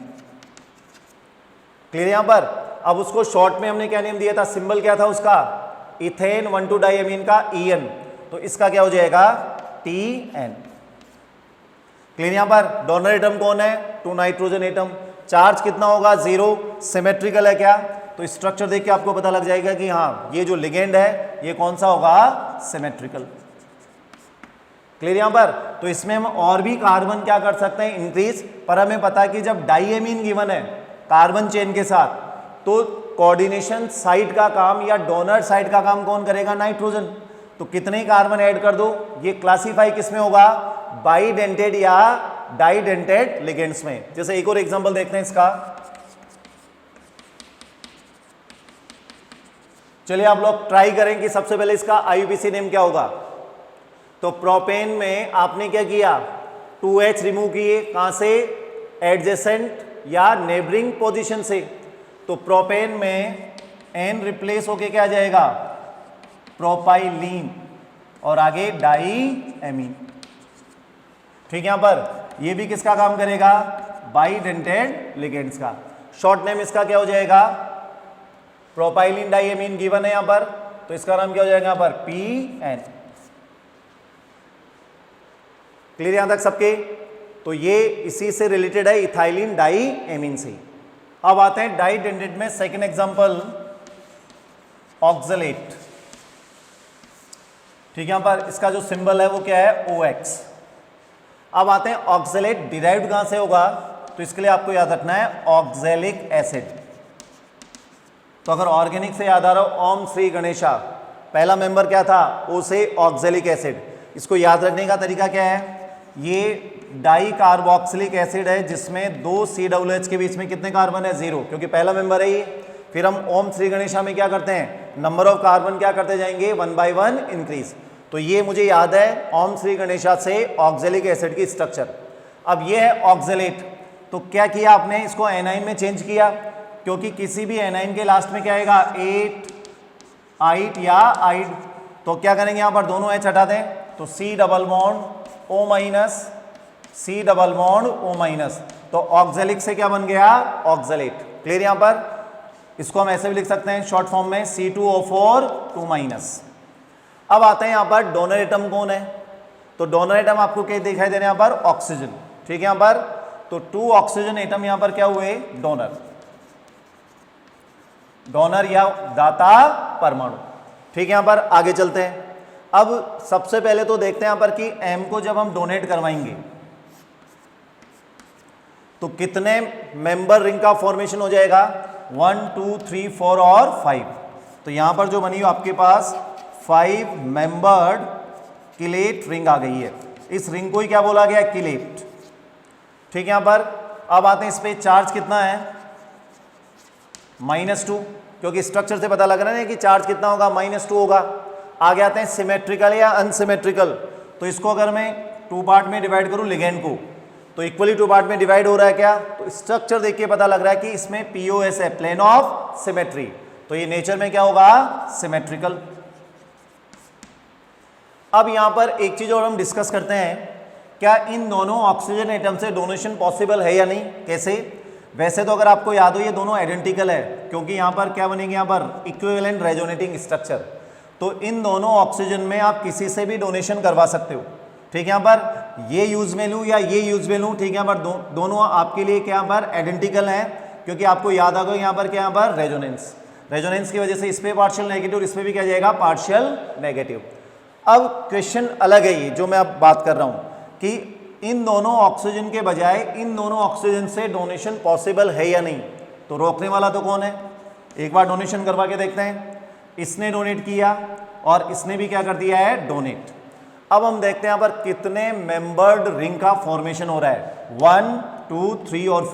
Clear यहां पर। अब उसको शॉर्ट में हमने क्या नेम दिया था, सिंबल क्या था उसका, इथेन 1,2 डाई एमीन का EN, तो इसका क्या हो जाएगा, TN। क्लियर यहां पर। डोनर एटम कौन है, 2 नाइट्रोजन एटम। चार्ज कितना होगा, 0। सिमेट्रिकल है क्या, तो स्ट्रक्चर देख के आपको पता लग जाएगा कि हाँ ये जो लिगेंड है ये कौन सा होगा, सिमेट्रिकल। क्लियर यहां पर। तो इसमें हम और भी कार्बन क्या कर सकते हैं, इंक्रीज, पर हमें पता है कि जब डाईएमीन गिवन है कार्बन चेन के साथ, तो कोऑर्डिनेशन साइड का काम या डोनर साइड का काम कौन करेगा, नाइट्रोजन। तो कितने कार्बन ऐड कर दो, ये क्लासीफाई किसमें होगा, बाइडेंटेड या डाइडेंटेड लिगेंड्स में। जैसे एक और एग्जांपल देखते हैं इसका। चलिए आप लोग ट्राई करें कि सबसे पहले इसका आईयूपीसी नेम क्या होगा। तो प्रोपेन में आपने क्या किया, 2H रिमूव किए, कहां से, एडजेसेंट या नेबरिंग पोजीशन से। तो प्रोपेन में N रिप्लेस होके क्या आ जाएगा, प्रोपाइलीन, और आगे डाई एमीन। ठीक है, यहां पर ये भी किसका काम करेगा, बाइडेंटेड लिगेंड्स का। शॉर्ट नेम इसका क्या हो जाएगा, प्रोपाइलिन डाईएमीन गिवन है यहां पर, तो इसका नाम क्या हो जाएगा यहां पर, PN। क्लियर यहां तक सबके। तो ये इसी से रिलेटेड है, इथाइलिन डाईएमीन से। अब आते हैं डाइडेंटेड में सेकंड एग्जांपल, ऑक्सलेट। ठीक है, यहां पर इसका जो सिंबल है वो क्या है, OX। अब आते हैं ऑक्सलेट डिराइव्ड कहां से होगा, तो इसके लिए आपको याद रखना है ऑक्सैलिक एसिड। तो अगर ऑर्गेनिक से याद आ रहा हो, ओम श्री गणेशा, पहला मेंबर क्या था, O से ऑक्सैलिक एसिड। इसको याद रखने का तरीका क्या है, ये डाई कार्बोक्सिलिक एसिड है जिसमें 2 COOH के बीच में कितने कार्बन है, 0, क्योंकि पहला मेंबर है ये। फिर हम ओम श्री गणेशा में क्या करते हैं, नंबर ऑफ कार्बन क्या करते जाएंगे, 1 by 1 इंक्रीज। तो ये मुझे याद है ओम श्री गणेशा से ऑक्सैलिक एसिड की स्ट्रक्चर। अब ये है ऑक्सलेट, तो क्या किया आपने, इसको एनाइन में चेंज किया, क्योंकि किसी भी एनाइन के लास्ट में क्या आएगा, 8 आइट या आइड। तो क्या करेंगे यहां पर, दोनों H हटा दें, तो C double bond O minus, C double bond O minus, तो ऑक्सैलिक से क्या बन गया, ऑक्सलेट। क्लियर यहां पर। इसको हम ऐसे भी लिख सकते हैं शॉर्ट फॉर्म में, C2O4 2 माइनस। अब आते हैं यहां पर डोनर एटम कौन है, तो डोनर एटम आपको क्या दिखाई दे रहे हैं यहां पर, ऑक्सीजन। ठीक है, यहां पर तो 2 ऑक्सीजन एटम यहां पर क्या हुए, डोनर, डोनर या दाता परमाणु। ठीक है, यहां पर आगे चलते हैं। अब सबसे पहले तो देखते हैं यहां पर कि M को जब हम डोनेट करवाएंगे तो कितने मेंबर रिंग का फॉर्मेशन हो जाएगा, 1 2 3 4 और 5। तो यहां पर जो बनी हो आपके पास 5 मेंबर्ड किलेट रिंग आ गई है। इस रिंग को ही क्या बोला गया, किलेट। ठीक है, यहां पर अब आते हैं इस पे चार्ज कितना है, -2, क्योंकि स्ट्रक्चर से पता लग रहा है कि चार्ज कितना होगा, -2 होगा। आगे आते हैं सिमेट्रिकल या अनसिमेट्रिकल। तो इसको अगर मैं 2 पार्ट में डिवाइड करूं लिगेंड को, तो इक्वली 2 पार्ट में डिवाइड हो रहा है क्या, तो स्ट्रक्चर देख के पता लग रहा है कि इसमें POS है, प्लेन ऑफ सिमेट्री, तो ये नेचर में क्या होगा, सिमेट्रिकल। अब यहां पर एक चीज और हम डिस्कस करते हैं, क्या इन दोनों ऑक्सीजन एटम से डोनेशन पॉसिबल है या नहीं, कैसे। वैसे तो अगर आपको याद हो ये दोनों आइडेंटिकल है, क्योंकि यहां पर क्या बनेंगे, यहां पर इक्विवेलेंट रेजोनेटिंग स्ट्रक्चर। तो इन दोनों ऑक्सीजन में आप किसी से भी डोनेशन करवा सकते हो। ठीक है, यहां पर ये यूज में लूँ या ये यूज में लूँ, ठीक है, यहां पर दोनों आपके लिए क्या पर आइडेंटिकल हैं, क्योंकि आपको याद आ गया यहां पर क्या, यहां पर रेजोनेंस। रेजोनेंस की वजह से इस पे पार्शियल नेगेटिव, इस पे भी क्या जाएगा, पार्शियल नेगेटिव। अब क्वेश्चन अलग है ये जो मैं अब बात कर रहा हूं कि इन दोनों ऑक्सीजन के बजाय इन दोनों ऑक्सीजन से डोनेशन पॉसिबल है या नहीं। तो रोकने वाला तो कौन है, एक बार डोनेशन करवा के देखते हैं। इसने डोनेट किया और इसने भी क्या कर दिया है, डोनेट। अब हम देखते हैं यहाँ पर कितने मेंबर्ड रिंग का फॉर्मेशन हो रहा है, 1 2 3 और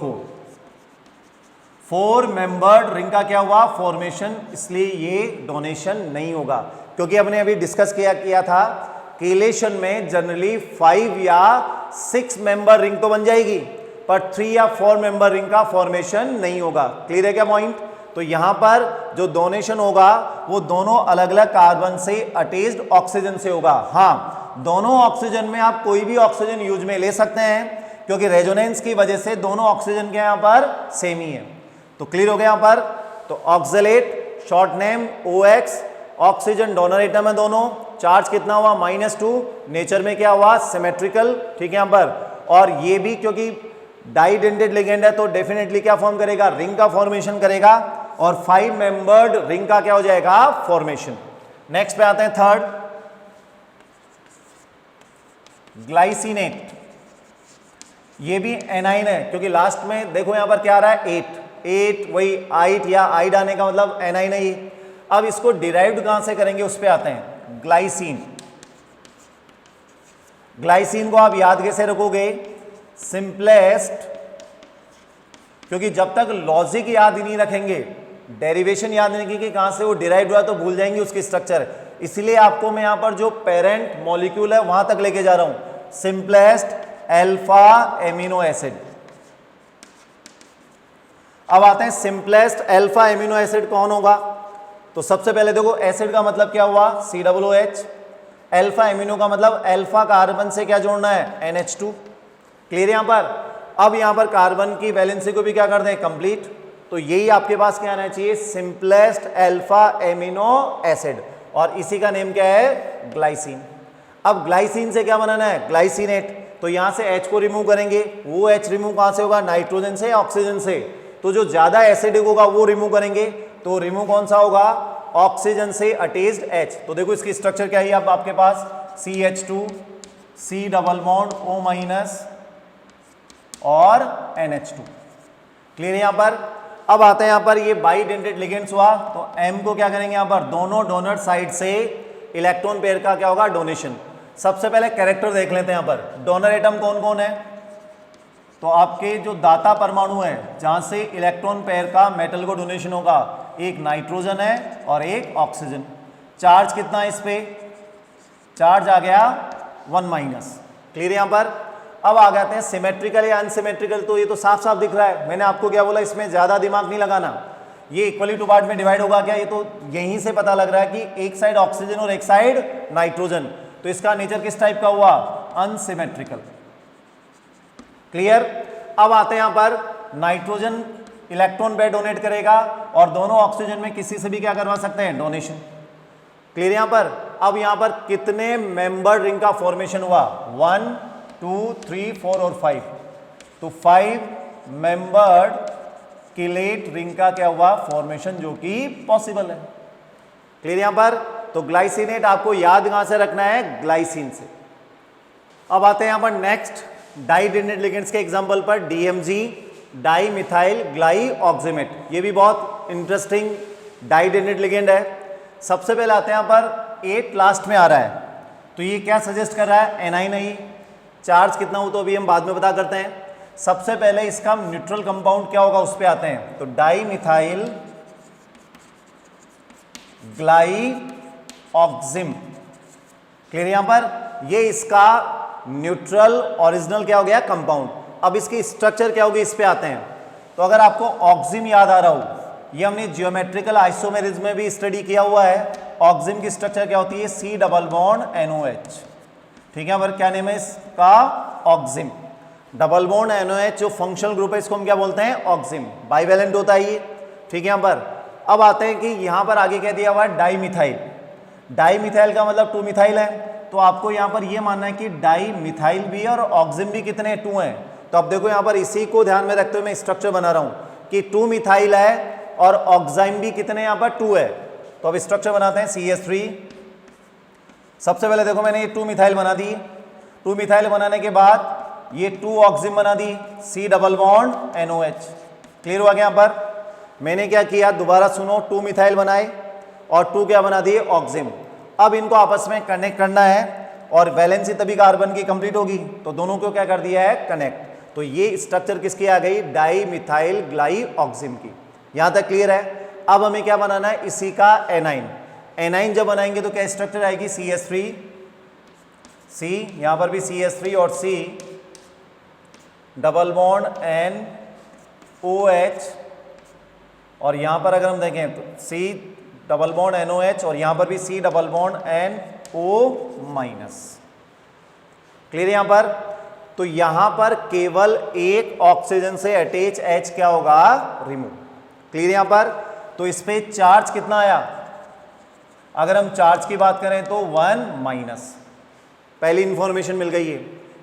4 मेंबर्ड रिंग का क्या हुआ, फॉर्मेशन, इसलिए ये डोनेशन नहीं होगा। क्योंकि हमने अभी डिस्कस किया था केलेशन में जनरली 5 या 6 मेंबर रिंग तो बन जाएगी, पर 3 या 4 मेंबर रिंग का फॉर्मेशन नहीं होगा। क्लियर है क्या पॉइंट? तो यहां पर जो डोनेशन होगा वो दोनों अलग अलग कार्बन से अटैच्ड ऑक्सीजन से होगा। हाँ, दोनों ऑक्सीजन में आप कोई भी ऑक्सीजन यूज में ले सकते हैं, क्योंकि रेजोनेंस की वजह से दोनों ऑक्सीजन के यहां पर सेम ही है। तो क्लियर हो गया यहां पर। तो oxalate short name OX, oxygen donor atom है दोनों, चार्ज कितना हुआ, -2, नेचर में क्या हुआ, सिमेट्रिकल। ठीक है यहां पर। और ये भी क्योंकि डाइडेंटेड लिगेंड है तो डेफिनेटली क्या फॉर्म करेगा, रिंग का फॉर्मेशन करेगा, और 5 मेंबर्ड रिंग का क्या हो जाएगा, फॉर्मेशन। नेक्स्ट पे आते हैं थर्ड, ग्लाइसिनेट। ये भी एनाइन है, क्योंकि लास्ट में देखो यहां पर क्या आ रहा है, 8 वही आइट या आइड आने का मतलब एनाइन है ये। अब इसको डिराइव्ड कहां से करेंगे उस पे आते हैं, ग्लाइसिन। ग्लाइसिन को आप याद कैसे रखोगे, सिंपलेस्ट, क्योंकि जब तक लॉजिक याद ही नहीं रखेंगे, डेरिवेशन याद नहीं कि कहां से वो डिराइव्ड हुआ, तो भूल जाएंगे उसकी स्ट्रक्चर। इसलिए आपको मैं यहां पर जो पेरेंट मॉलिक्यूल है वहां तक लेके जा रहा हूं, सिंपलेस्ट अल्फा एमिनो एसिड। अब आते हैं सिंपलेस्ट अल्फा एमिनो एसिड कौन होगा। तो सबसे पहले देखो एसिड का मतलब क्या हुआ, COOH। अल्फा एमिनो का मतलब अल्फा कार्बन से क्या जोड़ना है, NH2। क्लियर यहां पर। अब यहां पर कार्बन की वैलेंसी को भी क्या कर दें, कंप्लीट। तो यही आपके पास क्या आना चाहिए, सिंपलेस्ट अल्फा एमिनो एसिड, और इसी का नेम क्या है, ग्लाइसिन। अब ग्लाइसिन से क्या बनाना है, ग्लाइसिनेट। तो यहां से H को रिमूव करेंगे, वो H रिमूव कहां से होगा, नाइट्रोजन से या ऑक्सीजन से। तो जो ज्यादा एसिडिक होगा वो रिमूव करेंगे, तो रिमूव कौन सा होगा, ऑक्सीजन से अटैच्ड H। तो देखो इसकी स्ट्रक्चर क्या है अब आपके पास, CH2 C double bond O- और NH2। क्लियर है यहां पर। अब आते हैं यहां पर ये बाइडेंटेड लिगेंड्स हुआ, तो M को क्या करेंगे यहां पर, दोनों डोनर साइड से इलेक्ट्रॉन पेयर का क्या होगा, डोनेशन। सबसे पहले कैरेक्टर देख लेते हैं यहां पर, डोनर एटम कौन कौन है। तो आपके जो दाता परमाणु है जहां से इलेक्ट्रॉन पेयर का मेटल को डोनेशन होगा, एक नाइट्रोजन है और एक ऑक्सीजन। चार्ज कितना है इस पे, चार्ज आ गया 1-। क्लियर यहां पर। अब आ जाते हैं सिमेट्रिकल या अनसिमेट्रिकल। तो ये तो साफ साफ दिख रहा है, मैंने आपको क्या बोला, इसमें ज्यादा दिमाग नहीं लगाना। ये इक्वली टू पार्ट में डिवाइड होगा क्या, ये तो यहीं से पता लग रहा है कि एक साइड ऑक्सीजन और एक साइड नाइट्रोजन। तो इसका नेचर किस टाइप का हुआ, अनसिमेट्रिकल। क्लियर। अब आते हैं यहां पर, नाइट्रोजन इलेक्ट्रॉन पेयर डोनेट करेगा और दोनों ऑक्सीजन में किसी से भी क्या करवा सकते हैं, डोनेशन। क्लियर यहां पर। अब यहां पर कितने मेंबर रिंग का फॉर्मेशन हुआ, 1 2 3 4 और 5। तो 5 मेंबर्ड किलेट रिंग का क्या हुआ, फॉर्मेशन, जो कि पॉसिबल है। क्लियर यहां पर। तो ग्लाइसिनेट आपको याद कहां से रखना है, ग्लाइसिन से। अब आते हैं यहां पर नेक्स्ट डाइडेंटेड लिगेंड्स के एग्जांपल पर, DMG डाई मिथाइल ग्लाई ऑक्सीमेट। ये भी बहुत इंटरेस्टिंग डाइडेंटेड लिगेंड है। सबसे पहले आते हैं यहां पर 8 लास्ट में आ रहा है, तो ये क्या सजेस्ट कर रहा है, एनाइन है। चार्ज कितना हो तो अभी हम बाद में पता करते हैं। सबसे पहले इसका न्यूट्रल कंपाउंड क्या होगा उस पे आते हैं। तो डाई मिथाइल ग्लाई ऑक्सिम। क्लियर यहां पर। ये इसका न्यूट्रल ओरिजिनल क्या हो गया, कंपाउंड। अब इसकी स्ट्रक्चर क्या होगी, इस पे आते हैं। तो अगर आपको ऑक्सिम याद आ रहा हो, ये हमने जियोमेट्रिकल आइसोमेरिज्म में भी स्टडी किया हुआ है। ऑक्सिम की स्ट्रक्चर क्या होती है, C डबल बॉन्ड NOH। ठीक है, पर क्या नेम है इसका, ऑक्सिम। डबल बॉन्ड NOH जो फंक्शनल ग्रुप है इसको हम क्या बोलते हैं, ऑक्सिम। बाइवेलेंट होता है ये। ठीक है यहां पर। अब आते हैं कि यहां पर आगे क्या दिया हुआ है, डाई मिथाइल। डाई मिथाइल का मतलब 2 मिथाइल है, तो आपको यहां पर यह मानना है कि डाई मिथाइल भी है और ऑक्सिम भी कितने, 2 हैं। तो अब देखो यहां पर इसी को ध्यान में रखते हुए मैं स्ट्रक्चर बना रहा हूं कि 2 मिथाइल है और ऑक्साइम भी कितने यहाँ पर 2 है। तो अब स्ट्रक्चर बनाते हैं CH3। सबसे पहले देखो मैंने ये 2 मिथाइल बना दी, 2 मिथाइल बनाने के बाद ये 2 ऑक्सिम बना दी, C double bond NOH। Clear हुआ क्या? यहाँ पर मैंने क्या किया, दोबारा सुनो, 2 मिथाइल बनाए और 2 क्या बना दिए, ऑक्सिम। अब इनको आपस में कनेक्ट करना है और वैलेंसी तभी कार्बन की कंप्लीट होगी, तो दोनों को क्या कर दिया है, कनेक्ट। तो ये स्ट्रक्चर किसकी आ गई, डाई मिथाइल ग्लाई ऑक्सिम की। यहां तक क्लियर है। अब हमें क्या बनाना है, इसी का एनाइन। एनाइन जब बनाएंगे तो क्या स्ट्रक्चर आएगी, CH3, C, यहां पर भी CH3 और C डबल बॉन्ड NOH, और यहां पर अगर हम देखें तो C डबल बॉन्ड NOH और यहां पर भी C double bond NO-। Clear यहां पर? तो यहां पर केवल एक ऑक्सीजन से अटैच H क्या होगा, रिमूव। क्लियर यहां पर? तो इस पे चार्ज कितना आया, अगर हम चार्ज की बात करें तो 1-। पहली इंफॉर्मेशन मिल गई है।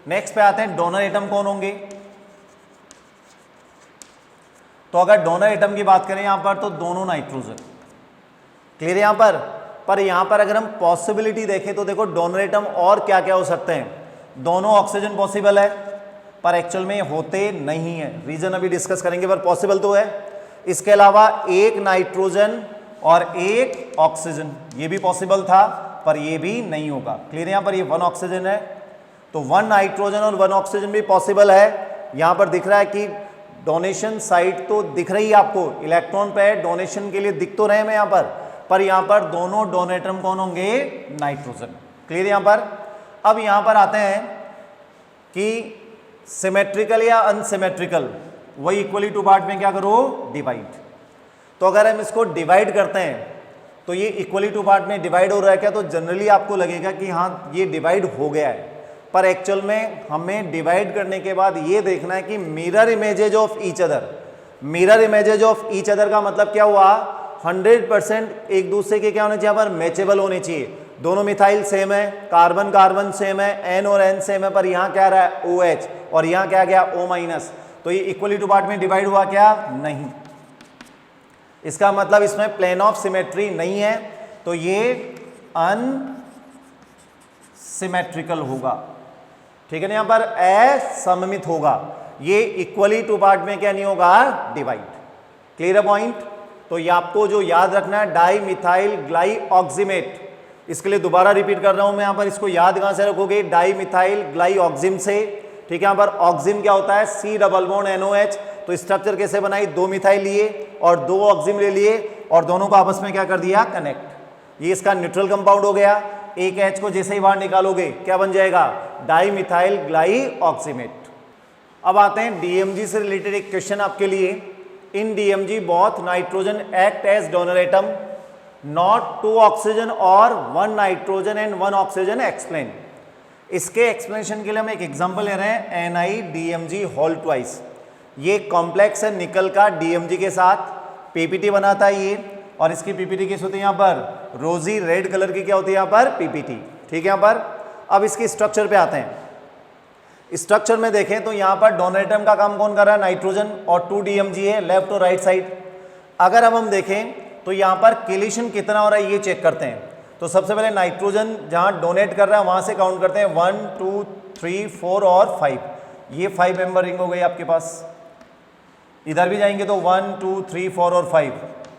नेक्स्ट पे आते हैं, डोनर एटम कौन होंगे। तो अगर डोनर एटम की बात करें यहां पर तो दोनों नाइट्रोजन। क्लियर यहां पर यहां पर अगर हम पॉसिबिलिटी देखें तो देखो डोनर एटम और क्या क्या हो सकते हैं। दोनों ऑक्सीजन पॉसिबल है पर एक्चुअल में होते नहीं है, रीजन अभी डिस्कस करेंगे, पर पॉसिबल तो है। इसके अलावा एक नाइट्रोजन और एक ऑक्सीजन, ये भी पॉसिबल था पर ये भी नहीं होगा। क्लियर यहां पर ये 1 ऑक्सीजन है, तो 1 नाइट्रोजन और 1 ऑक्सीजन भी पॉसिबल है। यहां पर दिख रहा है कि डोनेशन साइट तो दिख रही है आपको, इलेक्ट्रॉन पे डोनेशन के लिए दिख तो रहे हैं यहां पर यहां पर दोनों डोनेटम कौन होंगे, नाइट्रोजन। क्लियर यहां पर? अब यहां पर आते हैं कि सिमेट्रिकल या अनसिमेट्रिकल, वही इक्वली टू पार्ट में क्या करो, डिवाइड। तो अगर हम इसको डिवाइड करते हैं तो ये इक्वली टू पार्ट में डिवाइड हो रहा है क्या, तो जनरली आपको लगेगा कि हाँ ये डिवाइड हो गया है, पर एक्चुअल में हमें डिवाइड करने के बाद ये देखना है कि mirror images of each other. Mirror images of each other का मतलब क्या हुआ, 100% एक दूसरे के क्या होने चाहिए, पर मैचेबल होने चाहिए। दोनों मिथाइल सेम है, कार्बन कार्बन सेम है, N और N सेम है, पर यहाँ क्या रहा है, OH, और यहाँ क्या गया, O-। तो ये इक्वली टू पार्ट में डिवाइड हुआ क्या, नहीं। इसका मतलब इसमें प्लेन ऑफ सिमेट्री नहीं है, तो ये अनसिमेट्रिकल होगा। ठीक है ना, यहाँ पर असममित होगा, ये इक्वली टू पार्ट में क्या नहीं होगा, डिवाइड। Clear point? तो ये आपको जो याद रखना है, डाई मिथाइल ग्लाई ऑक्सीमेट। इसके लिए दोबारा रिपीट कर रहा हूं मैं, यहाँ पर इसको याद कहां से रखोगे, डाई मिथाइल ग्लाई ऑक्सिम से। ठीक है, यहाँ पर ऑक्सिम क्या होता है, C डबल बॉन्ड NOH। तो स्ट्रक्चर कैसे बनाई, 2 मिथाइल लिए और 2 ऑक्सिम ले लिए और दोनों को आपस में क्या कर दिया, कनेक्ट। ये इसका न्यूट्रल कंपाउंड हो गया। एक H को जैसे ही बाहर निकालोगे क्या बन जाएगा, डाई मिथाइल ग्लाई ऑक्सीमेट। अब आते हैं DMG से रिलेटेड एक क्वेश्चन आपके लिए। In DMG both nitrogen act as donor atom, not 2 oxygen और 1 नाइट्रोजन एंड 1 ऑक्सीजन। एक्सप्लेन। इसके एक्सप्लेनेशन के लिए हम एक एग्जांपल ले रहे हैं, NiDMG होल ट्वाइस। ये कॉम्प्लेक्स है निकल का DMG के साथ, PPT बनाता है ये, और इसकी PPT किस होती है, यहाँ पर रोजी रेड कलर की क्या होती है, यहाँ पर PPT। ठीक है, यहाँ पर अब इसकी स्ट्रक्चर पे आते हैं। स्ट्रक्चर में देखें तो यहाँ पर डोनर एटम का काम कौन कर रहा है, नाइट्रोजन, और 2 DMG है लेफ्ट और राइट साइड। अगर अब हम देखें तो यहाँ पर केलिशन कितना हो रहा है ये चेक करते हैं। तो सबसे पहले नाइट्रोजन जहाँ डोनेट कर रहा है वहाँ से काउंट करते हैं, 1 2 3 4 और 5। ये 5 मेंबर रिंग हो गई आपके पास। इधर भी जाएंगे तो 1 2 3 4 और 5,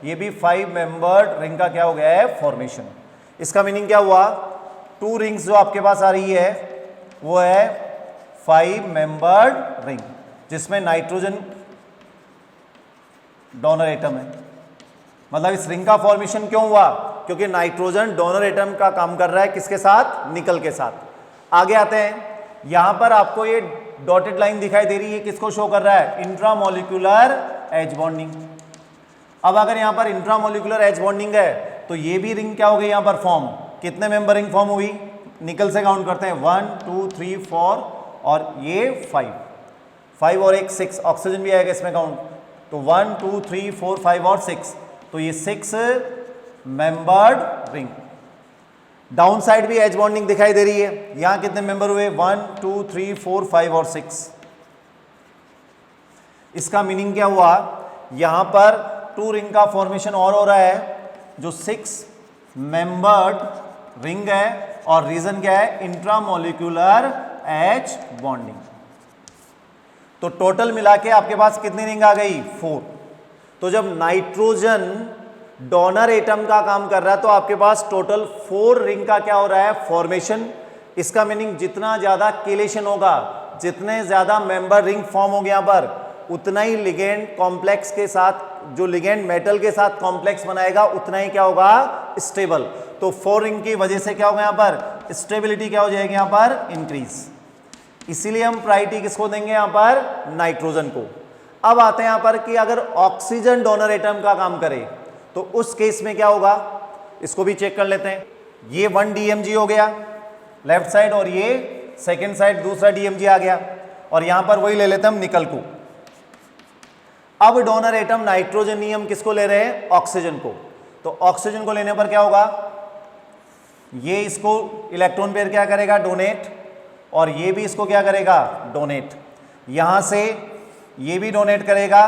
ये भी 5 मेंबर्ड रिंग का क्या हो गया है, फॉर्मेशन। इसका मीनिंग क्या हुआ, 2 रिंग्स जो आपके पास आ रही है वो है 5 मेंबर्ड रिंग, जिसमें नाइट्रोजन डोनर एटम है। मतलब इस रिंग का फॉर्मेशन क्यों हुआ, क्योंकि नाइट्रोजन डोनर एटम का काम कर रहा है किसके साथ, निकल के साथ। आगे आते हैं, यहां पर आपको ये डॉटेड लाइन दिखाई दे रही है, किसको शो कर रहा है, इंट्रामोलिकुलर एच बॉन्डिंग। अब अगर यहां पर इंट्रामोलिकुलर एच बॉन्डिंग है तो ये भी रिंग क्या हो गई यहां पर फॉर्म। कितने मेंबर रिंग फॉर्म हुई, निकल से काउंट करते हैं, 1 2 3 4 और ये 5 और एक 6, ऑक्सीजन भी आएगा इसमें काउंट, तो 1 2 3 4 5 और 6, तो ये 6 मेंबर्ड रिंग। डाउन साइड भी एच बॉन्डिंग दिखाई दे रही है, यहां कितने मेंबर हुए, 1 2 3 4 5 और 6। इसका मीनिंग क्या हुआ, यहां पर टू रिंग का फॉर्मेशन और हो रहा है, जो 6 मेंबर्ड रिंग है, और रीजन क्या है, इंट्रामोलिकुलर H बॉन्डिंग। तो टोटल मिला के आपके पास कितनी रिंग आ गई, 4। तो जब नाइट्रोजन डोनर एटम का काम कर रहा है तो आपके पास टोटल 4 रिंग का क्या हो रहा है, फॉर्मेशन। इसका मीनिंग जितना ज्यादा केलेशन होगा, जितने ज्यादा मेंबर रिंग फॉर्म हो गया यहाँ पर, उतना ही लिगेंड कॉम्प्लेक्स के साथ, जो लिगेंड मेटल के साथ कॉम्प्लेक्स बनाएगा उतना ही क्या होगा, स्टेबल। तो 4 रिंग की वजह से क्या होगा यहाँ पर, स्टेबिलिटी क्या हो जाएगी यहाँ पर, इंक्रीज। इसीलिए हम प्रायोरिटी किसको देंगे यहाँ पर, नाइट्रोजन को। अब आते हैं यहाँ पर कि अगर ऑक्सीजन डोनर एटम का काम करे तो उस केस में क्या होगा, इसको भी चेक कर लेते हैं। ये 1 DMG हो गया लेफ्ट साइड, और ये सेकेंड साइड दूसरा DMG आ गया, और यहां पर वही ले लेते हैं हम निकल को। अब डोनर एटम नाइट्रोजनियम किसको ले रहे हैं, ऑक्सीजन को। तो ऑक्सीजन को लेने पर क्या होगा, ये इसको इलेक्ट्रॉन पेयर क्या करेगा, डोनेट, और ये भी इसको क्या करेगा, डोनेट। यहां से ये भी डोनेट करेगा,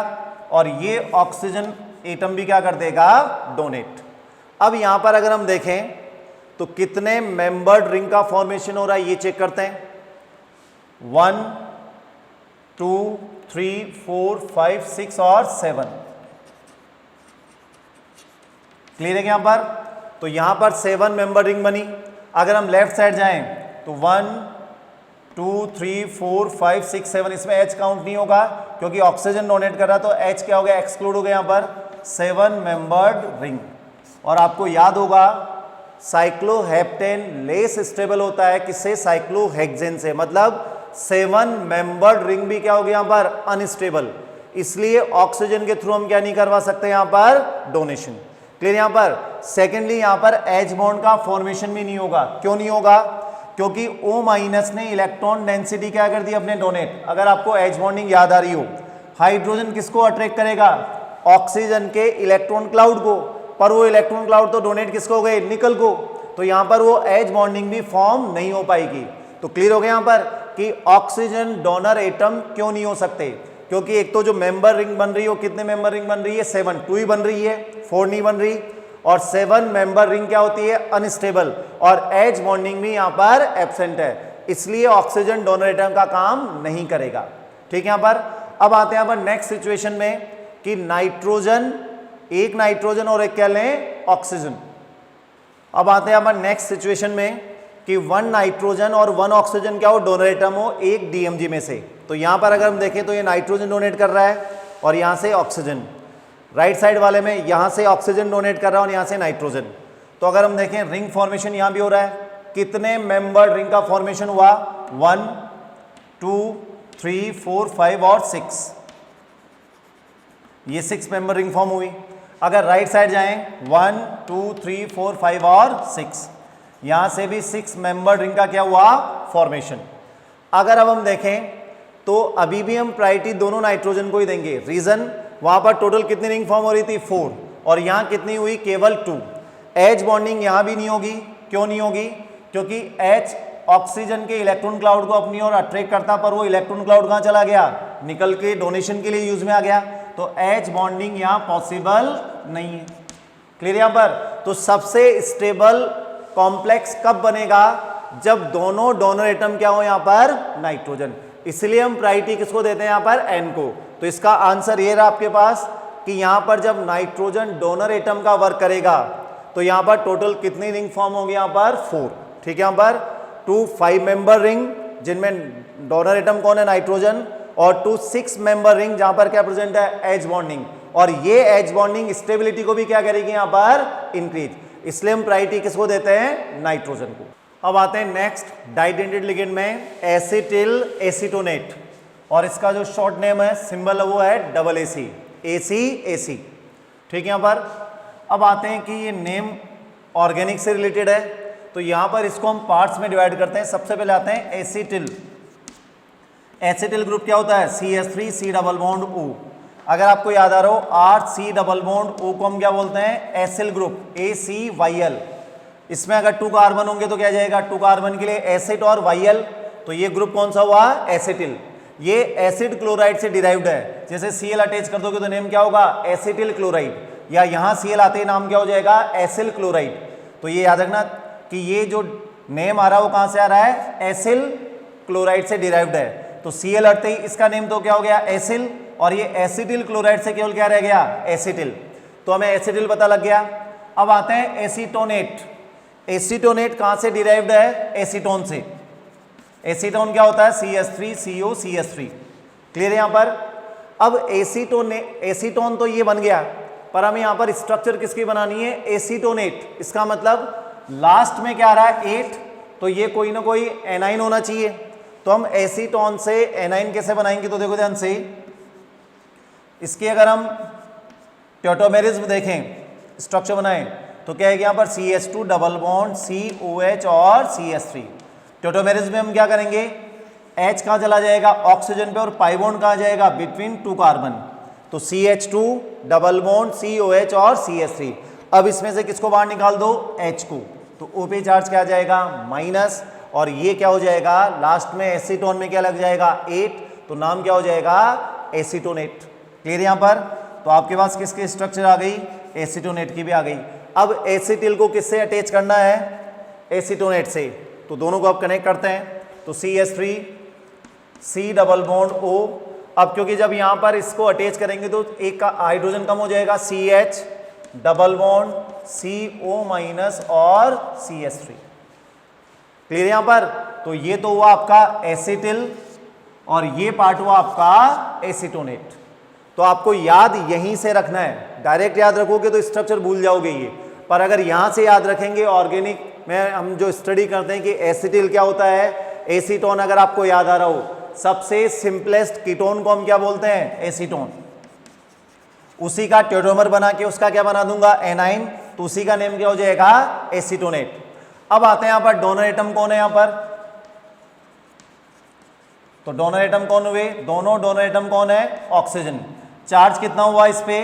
और ये ऑक्सीजन एटम भी क्या कर देगा, डोनेट। अब यहां पर अगर हम देखें तो कितने मेंबर्ड रिंग का फॉर्मेशन हो रहा है, ये चेक करते हैं। 1 2 3 4 5 6 और 7। क्लियर है यहां पर। तो यहां पर 7 मेंबर रिंग बनी। अगर हम लेफ्ट साइड जाएं तो 1 2 3 4 5 6 7, इसमें H काउंट नहीं होगा क्योंकि ऑक्सीजन डोनेट कर रहा, तो H क्या हो गया, एक्सक्लूड हो गया यहां पर। 7 मेंबर्ड रिंग। और आपको याद होगा साइक्लोहेप्टेन लेस स्टेबल होता है किससे, साइक्लोहेक्सेन से, मतलब 7 मेंबर्ड रिंग भी क्या हो गया यहां पर, अनस्टेबल। इसलिए ऑक्सीजन के थ्रू हम क्या नहीं करवा सकते यहां पर, डोनेशन। क्लियर यहां पर। सेकेंडली यहां पर H बॉन्ड का फॉर्मेशन भी नहीं होगा। क्यों नहीं होगा, क्योंकि O- ने इलेक्ट्रॉन डेंसिटी क्या कर दी अपने, डोनेट। अगर आपको H बॉन्डिंग याद आ रही हो, हाइड्रोजन किसको अट्रैक्ट करेगा, ऑक्सीजन के इलेक्ट्रॉन क्लाउड को, पर वो इलेक्ट्रॉन क्लाउड तो डोनेट किसको हो गए, निकल को। तो यहां पर वो H बॉन्डिंग भी फॉर्म नहीं हो पाएगी। तो क्लियर हो गया यहां पर कि ऑक्सीजन डोनर एटम क्यों नहीं हो सकते, क्योंकि एक तो जो मेंबर रिंग बन रही है, कितने मेंबर रिंग बन रही है, 7, 2 ही बन रही है, 4 नहीं बन रही। और 7 मेंबर रिंग क्या होती है, अनस्टेबल, और H बॉन्डिंग भी यहां पर एब्सेंट है, इसलिए ऑक्सीजन डोनर एटम का काम नहीं करेगा। ठीक है यहां पर। अब आते हैं यहां पर नेक्स्ट सिचुएशन में कि नाइट्रोजन, एक नाइट्रोजन और एक क्या लें, ऑक्सीजन। अब आते हैं यहां पर नेक्स्ट सिचुएशन में कि 1 नाइट्रोजन और 1 ऑक्सीजन क्या हो, डोनर एटम हो एक DMG में से। तो यहां पर अगर हम देखें तो ये नाइट्रोजन डोनेट कर रहा है और यहां से ऑक्सीजन, राइट साइड वाले में यहां से ऑक्सीजन डोनेट कर रहा है और यहां से नाइट्रोजन। तो अगर हम देखें रिंग फॉर्मेशन यहां भी हो रहा है, कितने मेंबर्ड रिंग का फॉर्मेशन हुआ, 1 2 3 4 5 और 6, ये 6 मेंबर रिंग फॉर्म हुई। अगर राइट साइड जाएं 1 2 3 4 5 और 6, यहां से भी 6 मेंबर रिंग का क्या हुआ, फॉर्मेशन। अगर अब हम देखें तो अभी भी हम प्रायोरिटी दोनों नाइट्रोजन को ही देंगे। रीजन, वहां पर टोटल कितनी रिंग फॉर्म हो रही थी, 4, और यहां कितनी हुई, केवल 2। H बॉन्डिंग यहां भी नहीं होगी। क्यों नहीं होगी, क्योंकि H ऑक्सीजन के इलेक्ट्रॉन क्लाउड को अपनी ओर अट्रैक्ट करता, पर वो इलेक्ट्रॉन क्लाउड कहां चला गया, निकल के डोनेशन के लिए यूज में आ गया। तो H बॉन्डिंग यहां पॉसिबल नहीं है। क्लियर यहां पर। तो सबसे स्टेबल कॉम्प्लेक्स कब बनेगा, जब दोनों डोनर एटम क्या हो यहां पर, नाइट्रोजन। इसलिए हम प्रायोरिटी किसको देते हैं यहां पर, N को। तो इसका आंसर ये रहा आपके पास कि यहां पर जब नाइट्रोजन डोनर एटम का वर्क करेगा तो यहां पर टोटल कितनी रिंग फॉर्म होगी, यहां पर 4। ठीक है, यहां पर 2 5 मेंबर रिंग जिनमें डोनर एटम कौन है, नाइट्रोजन, और 2 6 मेंबर रिंग जहां पर क्या प्रेजेंट है, H बॉन्डिंग। और ये H बॉन्डिंग स्टेबिलिटी को भी क्या करेगी यहां पर, इंक्रीज। इसलिए हम प्रायोरिटी किसको देते हैं, नाइट्रोजन को। अब आते हैं नेक्स्ट डाइडेंटेड लिगेंड में एसिटिल एसीटोनेट, और इसका जो शॉर्ट नेम है, सिंबल है, वो है AC, AC। ठीक है यहां पर। अब आते हैं कि ये नेम ऑर्गेनिक से रिलेटेड है, तो यहां पर इसको हम पार्ट्स में डिवाइड करते हैं। सबसे पहले आते हैं एसिटिल। एसिटिल ग्रुप क्या होता है, CH3 C double bond O। अगर आपको याद आ रहा हो, RC डबल बॉन्ड O को हम क्या बोलते हैं, एसिल ग्रुप, ACYL। इसमें अगर 2 कार्बन होंगे तो क्या जाएगा, 2 कार्बन के लिए एसिड और YL, तो ये ग्रुप कौन सा हुआ, एसिटिल। ये एसिड क्लोराइड से डिराइव्ड है। जैसे Cl अटैच कर दोगे तो नेम क्या होगा, एसिटिल क्लोराइड, या यहां Cl आते ही नाम क्या हो जाएगा, एसिल क्लोराइड। तो ये याद रखना कि ये जो नेम आ रहा है वो कहां से आ रहा है, एसिल क्लोराइड से डिराइव्ड है। तो Cl अटते ही इसका नेम तो क्या हो गया, एसिल, और ये एसिटिल क्लोराइड से केवल क्या रह गया, एसिटिल। तो हमें एसिटिल पता लग गया। अब आते हैं एसीटोनेट। एसीटोनेट कहां से डिराइव्ड है, एसीटोन से। एसीटोन क्या होता है, CH3CO CH3। क्लियर है यहां पर। अब एसीटोन तो ये बन गया, पर हमें यहां पर स्ट्रक्चर किसकी बनानी है, एसीटोनेट। इसका मतलब लास्ट में क्या आ रहा है, 8, तो ये कोई ना कोई एनाइन होना चाहिए। तो हम एसीटोन से एनाइन कैसे बनाएंगे, तो देखो ध्यान से, इसकी अगर हम ट्योटोमेरिज्म देखें, स्ट्रक्चर बनाएं, तो क्या है कि यहां पर CH2 डबल बॉन्ड COH और CH3। ट्योटोमेरिज्म में हम क्या करेंगे, H कहाँ चला जाएगा, ऑक्सीजन पे, और पाई बॉन्ड कहाँ जाएगा, बिटवीन 2 कार्बन। तो CH2 डबल बॉन्ड COH और CH3। अब इसमें से किसको बाहर निकाल दो, H को, तो O पे चार्ज क्या आ जाएगा, माइनस, और ये क्या हो जाएगा, लास्ट में एसीटोन में क्या लग जाएगा, 8, तो नाम क्या हो जाएगा, एसीटोनेट। क्लियर यहां पर। तो आपके पास किसकी स्ट्रक्चर आ गई, एसीटोनेट की भी आ गई। अब एसिटिल को किससे अटैच करना है, एसीटोनेट से, तो दोनों को आप कनेक्ट करते हैं। तो CH3 C double bond O। अब क्योंकि जब यहां पर इसको अटैच करेंगे तो एक का हाइड्रोजन कम हो जाएगा, CH double bond CO minus और CH3। क्लियर यहां पर। तो ये तो हुआ आपका एसिटिल, और ये पार्ट हुआ आपका एसीटोनेट। तो आपको याद यहीं से रखना है, डायरेक्ट याद रखोगे तो स्ट्रक्चर भूल जाओगे ये, पर अगर यहां से याद रखेंगे, ऑर्गेनिक में हम जो स्टडी करते हैं कि एसिटिल क्या होता है, एसीटोन, अगर आपको याद आ रहा हो, सबसे सिंपलेस्ट कीटोन को हम क्या बोलते हैं, एसीटोन। उसी का ट्योटोमर बना के उसका क्या बना दूंगा, एनाइन, तो उसी का नेम क्या हो जाएगा, एसीटोनेट। अब आते हैं यहां पर डोनर एटम कौन है यहां पर, तो डोनर एटम कौन हुए, दोनों डोनर एटम कौन है, ऑक्सीजन। चार्ज कितना हुआ इस पे,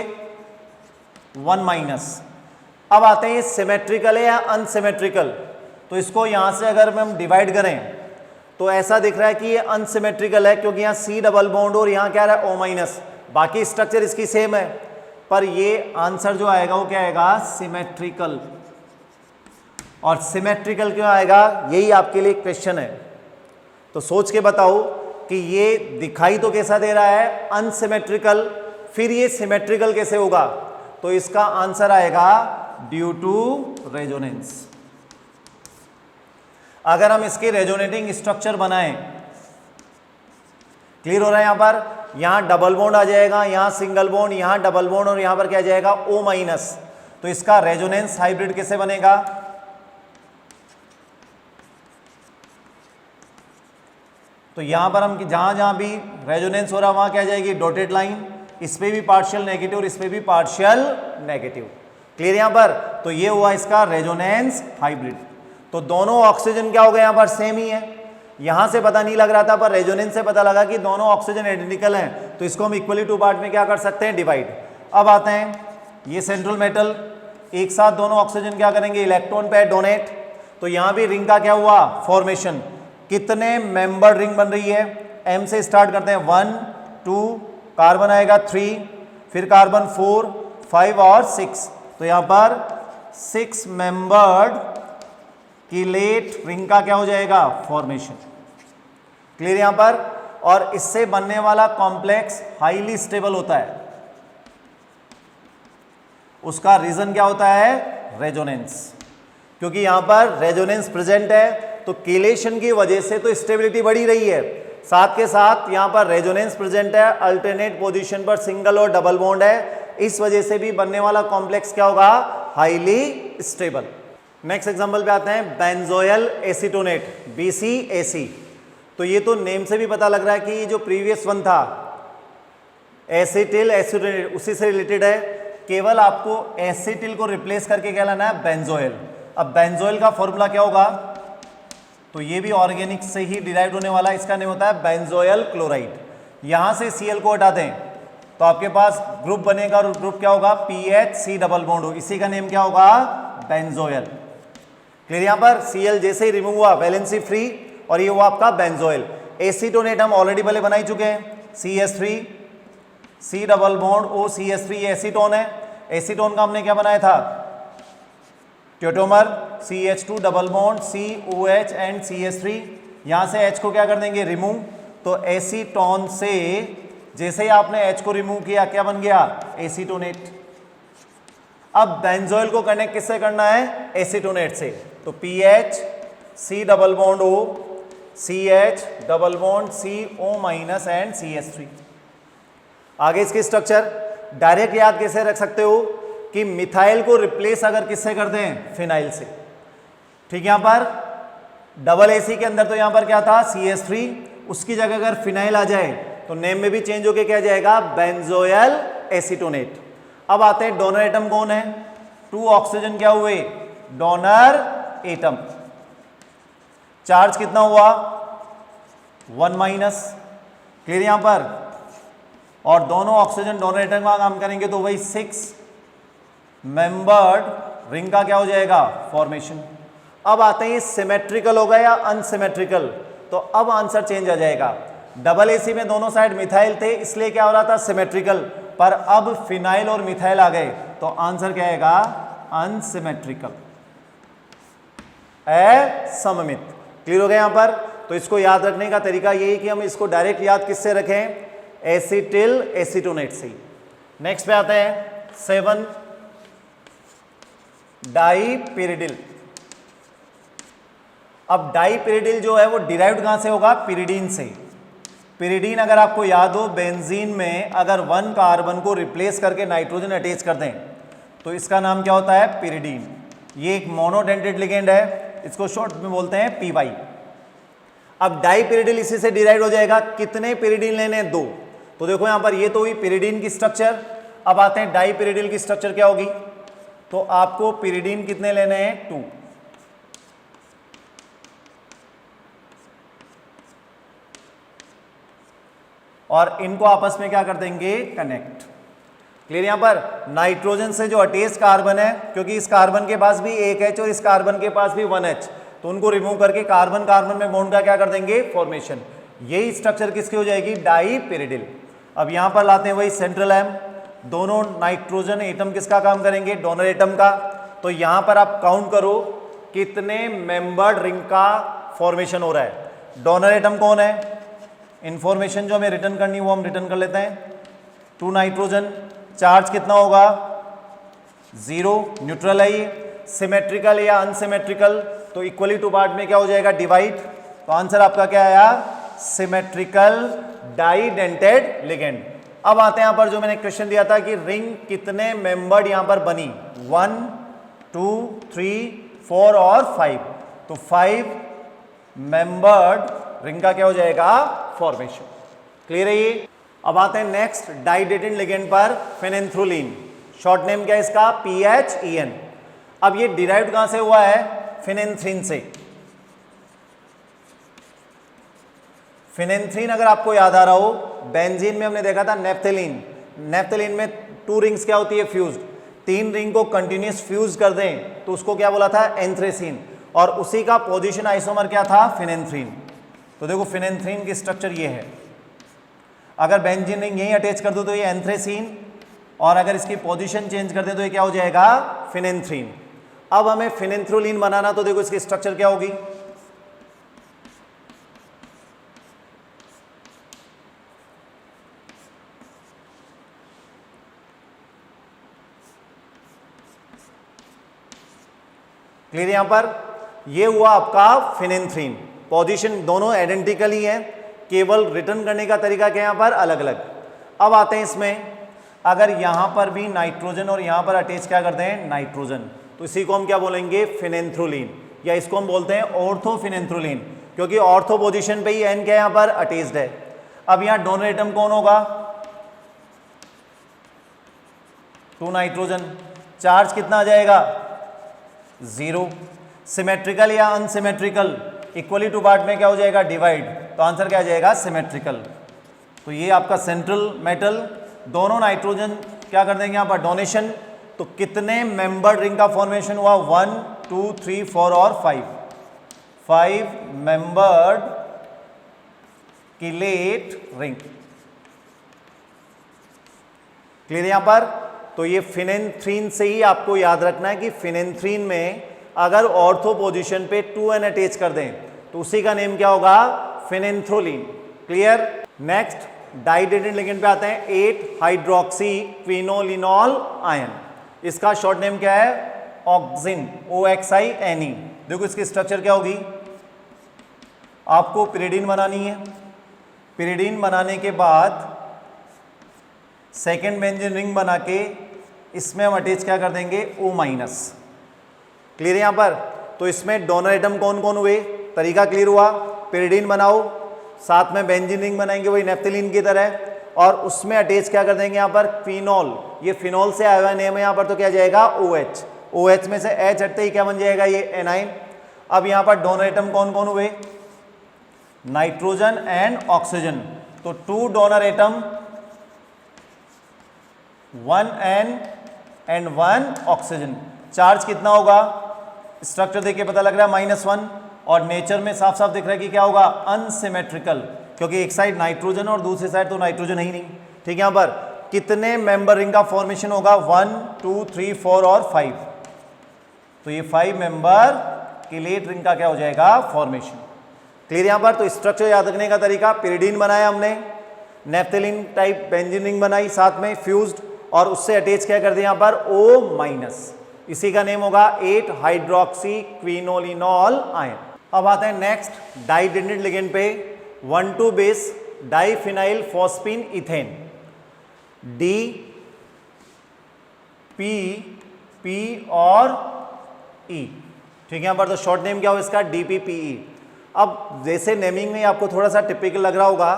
1 माइनस। अब आते हैं ये सिमेट्रिकल है या अनसिमेट्रिकल। तो इसको यहां से अगर हम डिवाइड करें तो ऐसा दिख रहा है कि ये अनसिमेट्रिकल है, क्योंकि यहाँ C डबल बॉन्ड और यहाँ क्या रहा है, O माइनस। बाकी स्ट्रक्चर इसकी सेम है, पर ये आंसर जो आएगा वो क्या आएगा, सिमेट्रिकल। और सिमेट्रिकल क्यों आएगा, यही आपके लिए क्वेश्चन है। तो सोच के बताओ कि ये दिखाई तो कैसा दे रहा है, अनसिमेट्रिकल, फिर ये सिमेट्रिकल कैसे होगा। तो इसका आंसर आएगा ड्यू टू रेजोनेंस। अगर हम इसके रेजोनेटिंग स्ट्रक्चर बनाएं, क्लियर हो रहा है यहां पर, यहां डबल बॉन्ड आ जाएगा, यहां सिंगल बॉन्ड, यहां डबल बॉन्ड, और यहां पर क्या जाएगा, O माइनस। तो इसका रेजोनेंस हाइब्रिड कैसे बनेगा, तो यहां पर हम जहां जहां भी रेजोनेंस हो रहा है वहां क्या जाएगी, डॉटेड लाइन, इस पे भी पार्शियल नेगेटिव और इस पे भी पार्शियल नेगेटिव। क्लियर यहां पर। तो ये हुआ इसका रेजोनेंस हाइब्रिड। तो दोनों ऑक्सीजन क्या हो गए यहां पर, सेम ही है। यहां से पता नहीं लग रहा था, पर रेजोनेंस से पता लगा कि दोनों ऑक्सीजन आइडेंटिकल हैं, तो इसको हम इक्वली 2 पार्ट में क्या कर सकते हैं, डिवाइड। अब आते हैं ये सेंट्रल मेटल, एक साथ दोनों ऑक्सीजन क्या करेंगे, इलेक्ट्रॉन पे डोनेट। तो यहां भी रिंग का क्या हुआ, फॉर्मेशन। कितने मेंबर रिंग बन रही है, M से स्टार्ट करते हैं, 1 2, कार्बन आएगा 3, फिर कार्बन 4 5 और 6। तो यहां पर 6 मेंबर्ड कीलेट रिंग का क्या हो जाएगा, फॉर्मेशन। क्लियर यहां पर। और इससे बनने वाला कॉम्प्लेक्स हाईली स्टेबल होता है। उसका रीजन क्या होता है, रेजोनेंस, क्योंकि यहां पर रेजोनेंस प्रेजेंट है, तो केलेशन की वजह से तो स्टेबिलिटी बढ़ी रही है, साथ के साथ यहां पर रेजोनेंस प्रेजेंट है, अल्टरनेट पोजीशन पर सिंगल और डबल बॉन्ड है, इस वजह से भी बनने वाला कॉम्प्लेक्स क्या होगा, हाईली स्टेबल। नेक्स्ट एग्जांपल पे आते हैं, बेंजोइल एसीटोनेट, BCAC। तो ये तो नेम से भी पता लग रहा है कि जो प्रीवियस वन था एसिटिल एसीटोनेट, उसी से रिलेटेड है। केवल आपको एसिटिल को रिप्लेस करके क्या लाना है, बेंजोइल। अब बेंजोइल का फॉर्मूला क्या होगा, तो ये भी ऑर्गेनिक से ही डिराइव होने वाला, इसका नेम होता है बेंजोइल क्लोराइड। यहां से Cl को हटा दें तो आपके पास ग्रुप बनेगा, और ग्रुप क्या होगा, PHC डबल बॉन्ड हो, इसी का नेम क्या होगा, बेंजोइल। क्लियर। यहां पर Cl जैसे ही रिमूव हुआ, वैलेंसी फ्री, और ये हुआ आपका बेंजोइल। एसीटोनेट हम ऑलरेडी पहले बना ही चुके हैं, CH3 C double bond OCH3, ये एसीटोन है। एसीटोन का हमने क्या बनाया था, ट्योटोमर, CH2 double bond COH and CH3। यहां से H को क्या कर देंगे, रिमूव। तो एसीटोन से जैसे ही आपने H को रिमूव किया क्या बन गया, एसीटोनेट। अब बेंजोइल को कनेक्ट किससे करना है, एसीटोनेट से। तो PH C double bond O CH double bond CO minus and CH3। आगे इसकी स्ट्रक्चर डायरेक्ट याद कैसे रख सकते हो कि मिथाइल को रिप्लेस अगर किससे कर दें, फिनाइल से। ठीक, यहां पर डबल AC के अंदर तो यहां पर क्या था, CH3, उसकी जगह अगर फिनाइल आ जाए तो नेम में भी चेंज होके क्या जाएगा, बेंजोइल एसीटोनेट। अब आते हैं डोनर एटम कौन है, 2 ऑक्सीजन क्या हुए, डोनर एटम। चार्ज कितना हुआ, 1 माइनस, क्लियर यहां पर। और दोनों ऑक्सीजन डोनर एटम का काम करेंगे तो वही 6 मेंबर्ड रिंग का क्या हो जाएगा, फॉर्मेशन। अब आते हैं सिमेट्रिकल होगा या अनसिमेट्रिकल, तो अब आंसर चेंज आ जाएगा। डबल AC में दोनों साइड मिथाइल थे इसलिए क्या हो रहा था, सिमेट्रिकल, पर अब फिनाइल और मिथाइल आ गए तो आंसर क्या आएगा, अनसिमेट्रिकल, असममित। क्लियर हो गया यहां पर। तो इसको याद रखने का तरीका यही कि हम इसको डायरेक्ट याद किससे रखें, एसीटिल एसीटोनेट से। नेक्स्ट पे आते हैं 7 डाईपिरिडिल। अब डाईपिरिडिल जो है वो डिराइव्ड कहां से होगा, पिरिडीन से। पिरिडीन अगर आपको याद हो, बेंजीन में अगर 1 कार्बन को रिप्लेस करके नाइट्रोजन अटैच कर दें तो इसका नाम क्या होता है, पिरिडीन। ये एक मोनोडेंटेड लिगेंड है, इसको शॉर्ट में बोलते हैं PY। अब डाईपिरिडिल इसी से डिराइव हो जाएगा। कितने पिरिडीन लेने, 2। तो देखो यहां पर ये तो हुई पिरिडीन की स्ट्रक्चर। अब आते हैं डाईपिरिडिल की स्ट्रक्चर क्या होगी, तो आपको पिरिडीन कितने लेने हैं, 2। और इनको आपस में क्या कर देंगे, कनेक्ट। क्लियर यहां पर। नाइट्रोजन से जो अटैच कार्बन है, क्योंकि इस कार्बन के पास भी एक H और इस कार्बन के पास भी 1 H, तो उनको रिमूव करके कार्बन कार्बन में बॉन्ड का क्या कर देंगे, फॉर्मेशन। यही स्ट्रक्चर किसकी हो जाएगी, डाईपिरिडिल। अब यहां पर लाते हैं वही सेंट्रल एम। दोनों नाइट्रोजन एटम किसका काम करेंगे, डोनर एटम का। तो यहां पर आप काउंट करो कितने मेंबर्ड रिंग का फॉर्मेशन हो रहा है। डोनर एटम कौन है, इंफॉर्मेशन जो हमें रिटर्न करनी वो हम रिटर्न कर लेते हैं, 2 नाइट्रोजन। चार्ज कितना होगा, 0, न्यूट्रल है ये। सिमेट्रिकल या अनसिमेट्रिकल, तो इक्वली टू पार्ट में क्या हो जाएगा, डिवाइड। तो आंसर आपका क्या आया, सिमेट्रिकल डाईडेंटेड लिगेंड। अब आते हैं यहां पर जो मैंने क्वेश्चन दिया था कि रिंग कितने मेंबर्ड यहां पर बनी, 1 2 3 4 और 5। तो 5 मेंबर्ड रिंग का क्या हो जाएगा, फॉर्मेशन। क्लियर है ये। अब आते हैं नेक्स्ट डाईडेटेड लिगेंड पर, फेनेंथ्रोलिन। शॉर्ट नेम क्या है इसका, PHEN। अब ये डिराइव्ड कहां से हुआ है, फिनेंथ्रीन से। फिनेंथ्रीन अगर आपको याद आ रहा हो, बेंजीन में हमने देखा था नेप्थेलीन। नेप्थेलीन में 2 रिंग्स क्या होती है, फ्यूज्ड। 3 रिंग को कंटिन्यूस फ्यूज कर दें तो उसको क्या बोला था, एंथ्रेसीन। और उसी का पोजीशन आइसोमर क्या था, फिनेंथ्रीन। तो देखो फिनेंथ्रीन की स्ट्रक्चर ये है। अगर बेंजीन रिंग यहीं अटैच कर दो तो ये एंथ्रेसीन, और अगर इसकी पोजीशन चेंज कर दे तो ये क्या हो जाएगा, फिनेंथ्रीन। अब हमें फिनेंथ्रोलिन बनाना, तो देखो इसकी स्ट्रक्चर क्या होगी, क्लियर। यहां पर ये हुआ आपका फिनेंथ्रीन। पोजीशन दोनों आइडेंटिकल ही है, केवल रिटर्न करने का तरीका क्या यहां पर अलग अलग। अब आते हैं इसमें, अगर यहां पर भी नाइट्रोजन और यहां पर अटैच क्या करते हैं, नाइट्रोजन, तो इसी को हम क्या बोलेंगे, फिनेंथ्रोलिन, या इसको हम बोलते हैं ऑर्थोफिनेंथ्रोलिन, क्योंकि ऑर्थो पोजीशन पे ही एन क्या यहां पर अटैच्ड है। अब यहां डोनर एटम कौन होगा, 2 नाइट्रोजन। चार्ज कितना आ जाएगा, 0। सिमेट्रिकल या अनसिमेट्रिकल, इक्वली टू पार्ट में क्या हो जाएगा, डिवाइड। तो आंसर क्या आ जाएगा, सिमेट्रिकल। तो ये आपका सेंट्रल मेटल, दोनों नाइट्रोजन क्या कर देंगे यहां पर, डोनेशन। तो कितने मेंबर्ड रिंग का फॉर्मेशन हुआ, 1 2 3 4 और 5 मेंबर्ड किलेट रिंग। क्लियर यहां पर? तो ये फिनेंथ्रीन से ही आपको याद रखना है कि फिनेंथ्रीन में अगर ऑर्थो पोजीशन पे 2n अटैच कर दें तो उसी का नेम क्या होगा? फिनेंथ्रोलिन। क्लियर? नेक्स्ट डाइडेंटेड लिगेंड पे आते हैं, 8 हाइड्रोक्सी क्विनोलिनॉल आयन। इसका शॉर्ट नेम क्या है? Auxin, OXINE। देखो इसकी स्ट्रक्चर क्या होगी, आपको पिरिडीन बनानी है। पिरिडीन बनाने के बाद सेकेंड बेंजीन रिंग बना के इसमें हम अटैच क्या कर देंगे? O-। क्लियर है यहां पर? तो इसमें डोनर एटम कौन कौन हुए? तरीका क्लियर हुआ? पिरिडीन बनाओ, साथ में बेंजीन रिंग बनाएंगे वही नेफ्थलीन की तरह, और उसमें अटैच क्या कर देंगे यहां पर? फिनॉल। ये फिनॉल से आया हुआ नेम है यहां पर, तो क्या जाएगा? OH। OH में से H हटते ही क्या बन जाएगा? ये एनाइन। अब यहां पर डोनर एटम कौन कौन हुए? Nitrogen and oxygen. तो 2 donor atom, 1 N and 1 oxygen. Charge कितना होगा? स्ट्रक्चर देख के पता लग रहा है -1, और नेचर में साफ साफ दिख रहा है कि क्या होगा? अनसिमेट्रिकल, क्योंकि एक साइड नाइट्रोजन और दूसरी साइड तो नाइट्रोजन है ही नहीं। ठीक है, यहां पर कितने मेंबर रिंग का फॉर्मेशन होगा? 1 2 3 4 और 5। तो ये 5 मेंबर किलेट रिंग का क्या हो जाएगा? फॉर्मेशन। क्लियर यहां पर? तो स्ट्रक्चर याद रखने का तरीका, पिरिडीन बनाया हमने, नेफ्थलीन टाइप बेंजीन रिंग बनाई, साथ में फ्यूज्ड, और उससे अटैच क्या कर दिया यहां पर? O-। इसी का नेम होगा 8 हाइड्रोक्सी क्विनोलिनॉल आयन। अब आते हैं नेक्स्ट डाइडेंटेड लिगेंड पे, 1,2 base diphenyl phosphine ethane, DPP और E। ठीक है, यहां पर तो शॉर्ट नेम क्या हो इसका? DPPE। अब जैसे नेमिंग में आपको थोड़ा सा टिपिकल लग रहा होगा,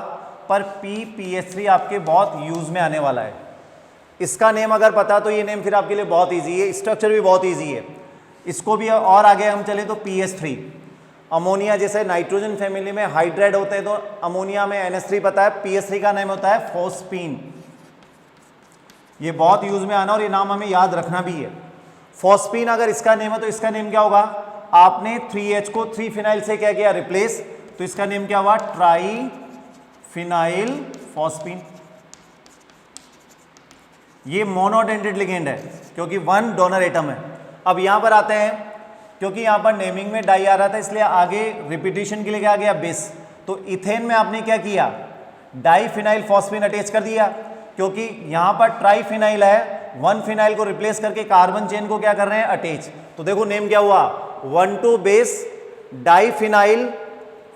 पर PPS3 आपके बहुत यूज में आने वाला है। इसका नेम अगर पता तो ये नेम फिर आपके लिए बहुत इजी है, स्ट्रक्चर भी बहुत इजी है। इसको भी और आगे हम चले तो PS3, अमोनिया, जैसे नाइट्रोजन फैमिली में हाइड्राइड होते हैं तो अमोनिया में NH3 पता है, PS3 का नाम होता है फॉस्फीन। ये बहुत यूज में आना और ये नाम हमें याद रखना भी है। फॉस्फीन अगर इसका नेम है तो इसका नेम क्या होगा? आपने 3H को 3 फिनाइल से क्या किया? रिप्लेस, तो इसका नेम क्या हुआ? Try phenyl phosphine. ये मोनोडेंटेड लिगेंड है क्योंकि 1 डोनर एटम है। अब यहां पर आते हैं, क्योंकि यहां पर नेमिंग में डाई आ रहा था इसलिए आगे रिपीटिशन के लिए क्या आ गया? बेस। तो इथेन में आपने क्या किया? डाइफिनाइल फॉस्फीन अटैच कर दिया, क्योंकि यहां पर ट्राइफिनाइल है, 1 फिनाइल को रिप्लेस करके कार्बन चेन को क्या कर रहे हैं? अटैच। तो देखो नेम क्या हुआ? 1,2 बेस डाइफिनाइल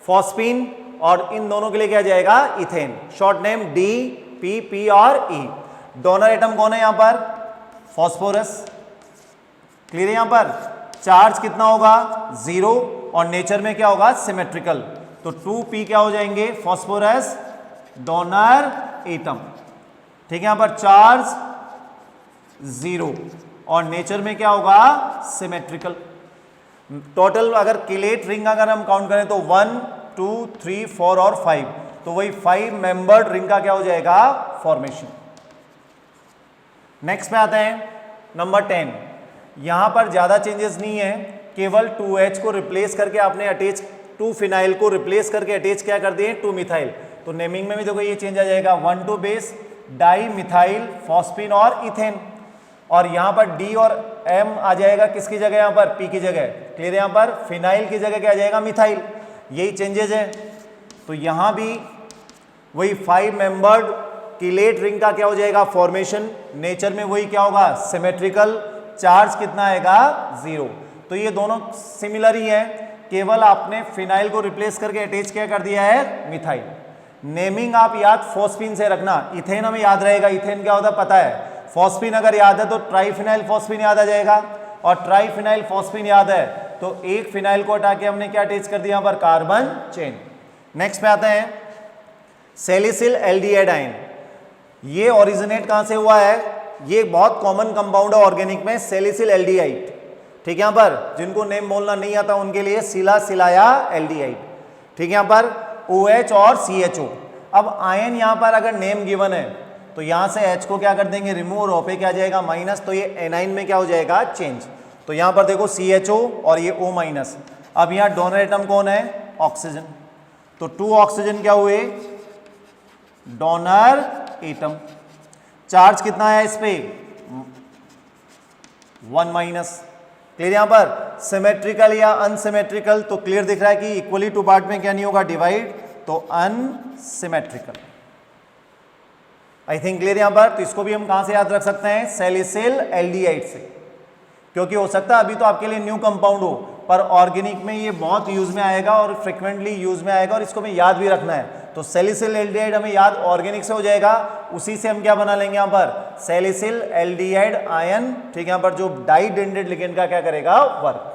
फॉस्फीन, और इन दोनों के लिए क्या जाएगा? इथेन। शॉर्ट नेम DPP और E। डोनर एटम कौन है यहां पर? फॉस्फोरस। क्लियर है यहां पर? चार्ज कितना होगा? 0, और नेचर में क्या होगा? सिमेट्रिकल। तो 2P क्या हो जाएंगे? Phosphorus donor atom. ठीक है, यहां पर चार्ज 0 और नेचर में क्या होगा? सिमेट्रिकल। टोटल अगर किलेट रिंग अगर हम काउंट करें तो 1 2 3 4 और 5, तो वही 5 मेंबर्ड रिंग का क्या हो जाएगा? फॉर्मेशन। नेक्स्ट पे आते हैं नंबर 10। यहां पर ज्यादा चेंजेस नहीं है, केवल 2H को रिप्लेस करके आपने अटैच 2 फिनाइल को रिप्लेस करके अटैच क्या कर दिए? 2 मिथाइल। तो नेमिंग में भी देखो ये चेंज आ जाएगा, 1,2 बेस डाई मिथाइल फॉस्फीन और इथेन, और यहां पर D और M आ जाएगा किसकी जगह? यहां पर P की जगह। क्लियर? यहां पर फिनाइल की जगह क्या आ जाएगा? मिथाइल। यही चेंजेस है। तो यहां भी वही 5 मेंबर्ड किलेट रिंग का क्या हो जाएगा? फॉर्मेशन। नेचर में वही क्या होगा? सिमेट्रिकल। चार्ज कितना आएगा? 0। तो ये दोनों सिमिलर ही है, केवल आपने फिनाइल को रिप्लेस करके अटैच क्या कर दिया है? मिथाइल। नेमिंग आप याद फॉस्फीन से रखना, इथेन हमें याद रहेगा, इथेन क्या होता है पता है। फॉस्फीन अगर याद है तो ट्राइफिनाइल फॉस्फीन याद आ जाएगा, और ट्राइफिनाइल फॉस्फीन याद है तो एक फिनाइल को हटा के हमने क्या अटैच कर दिया? यहां पर कार्बन चेन। नेक्स्ट पे आते हैं सैलिसिल एल्डिहाइड आयन। ये ओरिजिनेट कहां से हुआ है? ये बहुत कॉमन कंपाउंड है ऑर्गेनिक में, सैलिसिल एल्डिहाइड। ठीक है, यहां पर जिनको नेम बोलना नहीं आता उनके लिए सिला सिलाया एल्डिहाइड। ठीक है, यहां पर OH और CHO। अब आयन यहां पर अगर नेम गिवन है तो यहां से H को क्या कर देंगे? रिमूव, और O पे क्या जाएगा? माइनस। तो ये एनाइन में क्या हो जाएगा? चेंज। तो यहां पर देखो CHO और ये O-। अब यहां डोनर एटम कौन है? ऑक्सीजन। तो 2 ऑक्सीजन क्या हुए? Donor atom. चार्ज कितना है इस पे 1 माइनस। क्लियर यहां पर सिमेट्रिकल या अनसिमेट्रिकल, तो क्लियर दिख रहा है कि इक्वली टू पार्ट में क्या नहीं होगा डिवाइड, तो अनसिमेट्रिकल। आई थिंक क्लियर यहां पर। तो इसको भी हम कहां से याद रख सकते हैं, सैलिसिल एल्डिहाइड से, क्योंकि हो सकता है अभी तो आपके लिए न्यू कंपाउंड हो, पर ऑर्गेनिक में ये बहुत यूज में आएगा और फ्रिक्वेंटली यूज में आएगा और इसको हमें याद भी रखना है। तो सैलिसिल एल्डिहाइड हमें याद ऑर्गेनिक से हो जाएगा, उसी से हम क्या बना लेंगे यहां पर, सैलिसिल एल्डिहाइड आयन। ठीक है, यहां पर जो डाइडेंटेड लिगेंड का क्या करेगा वर्क।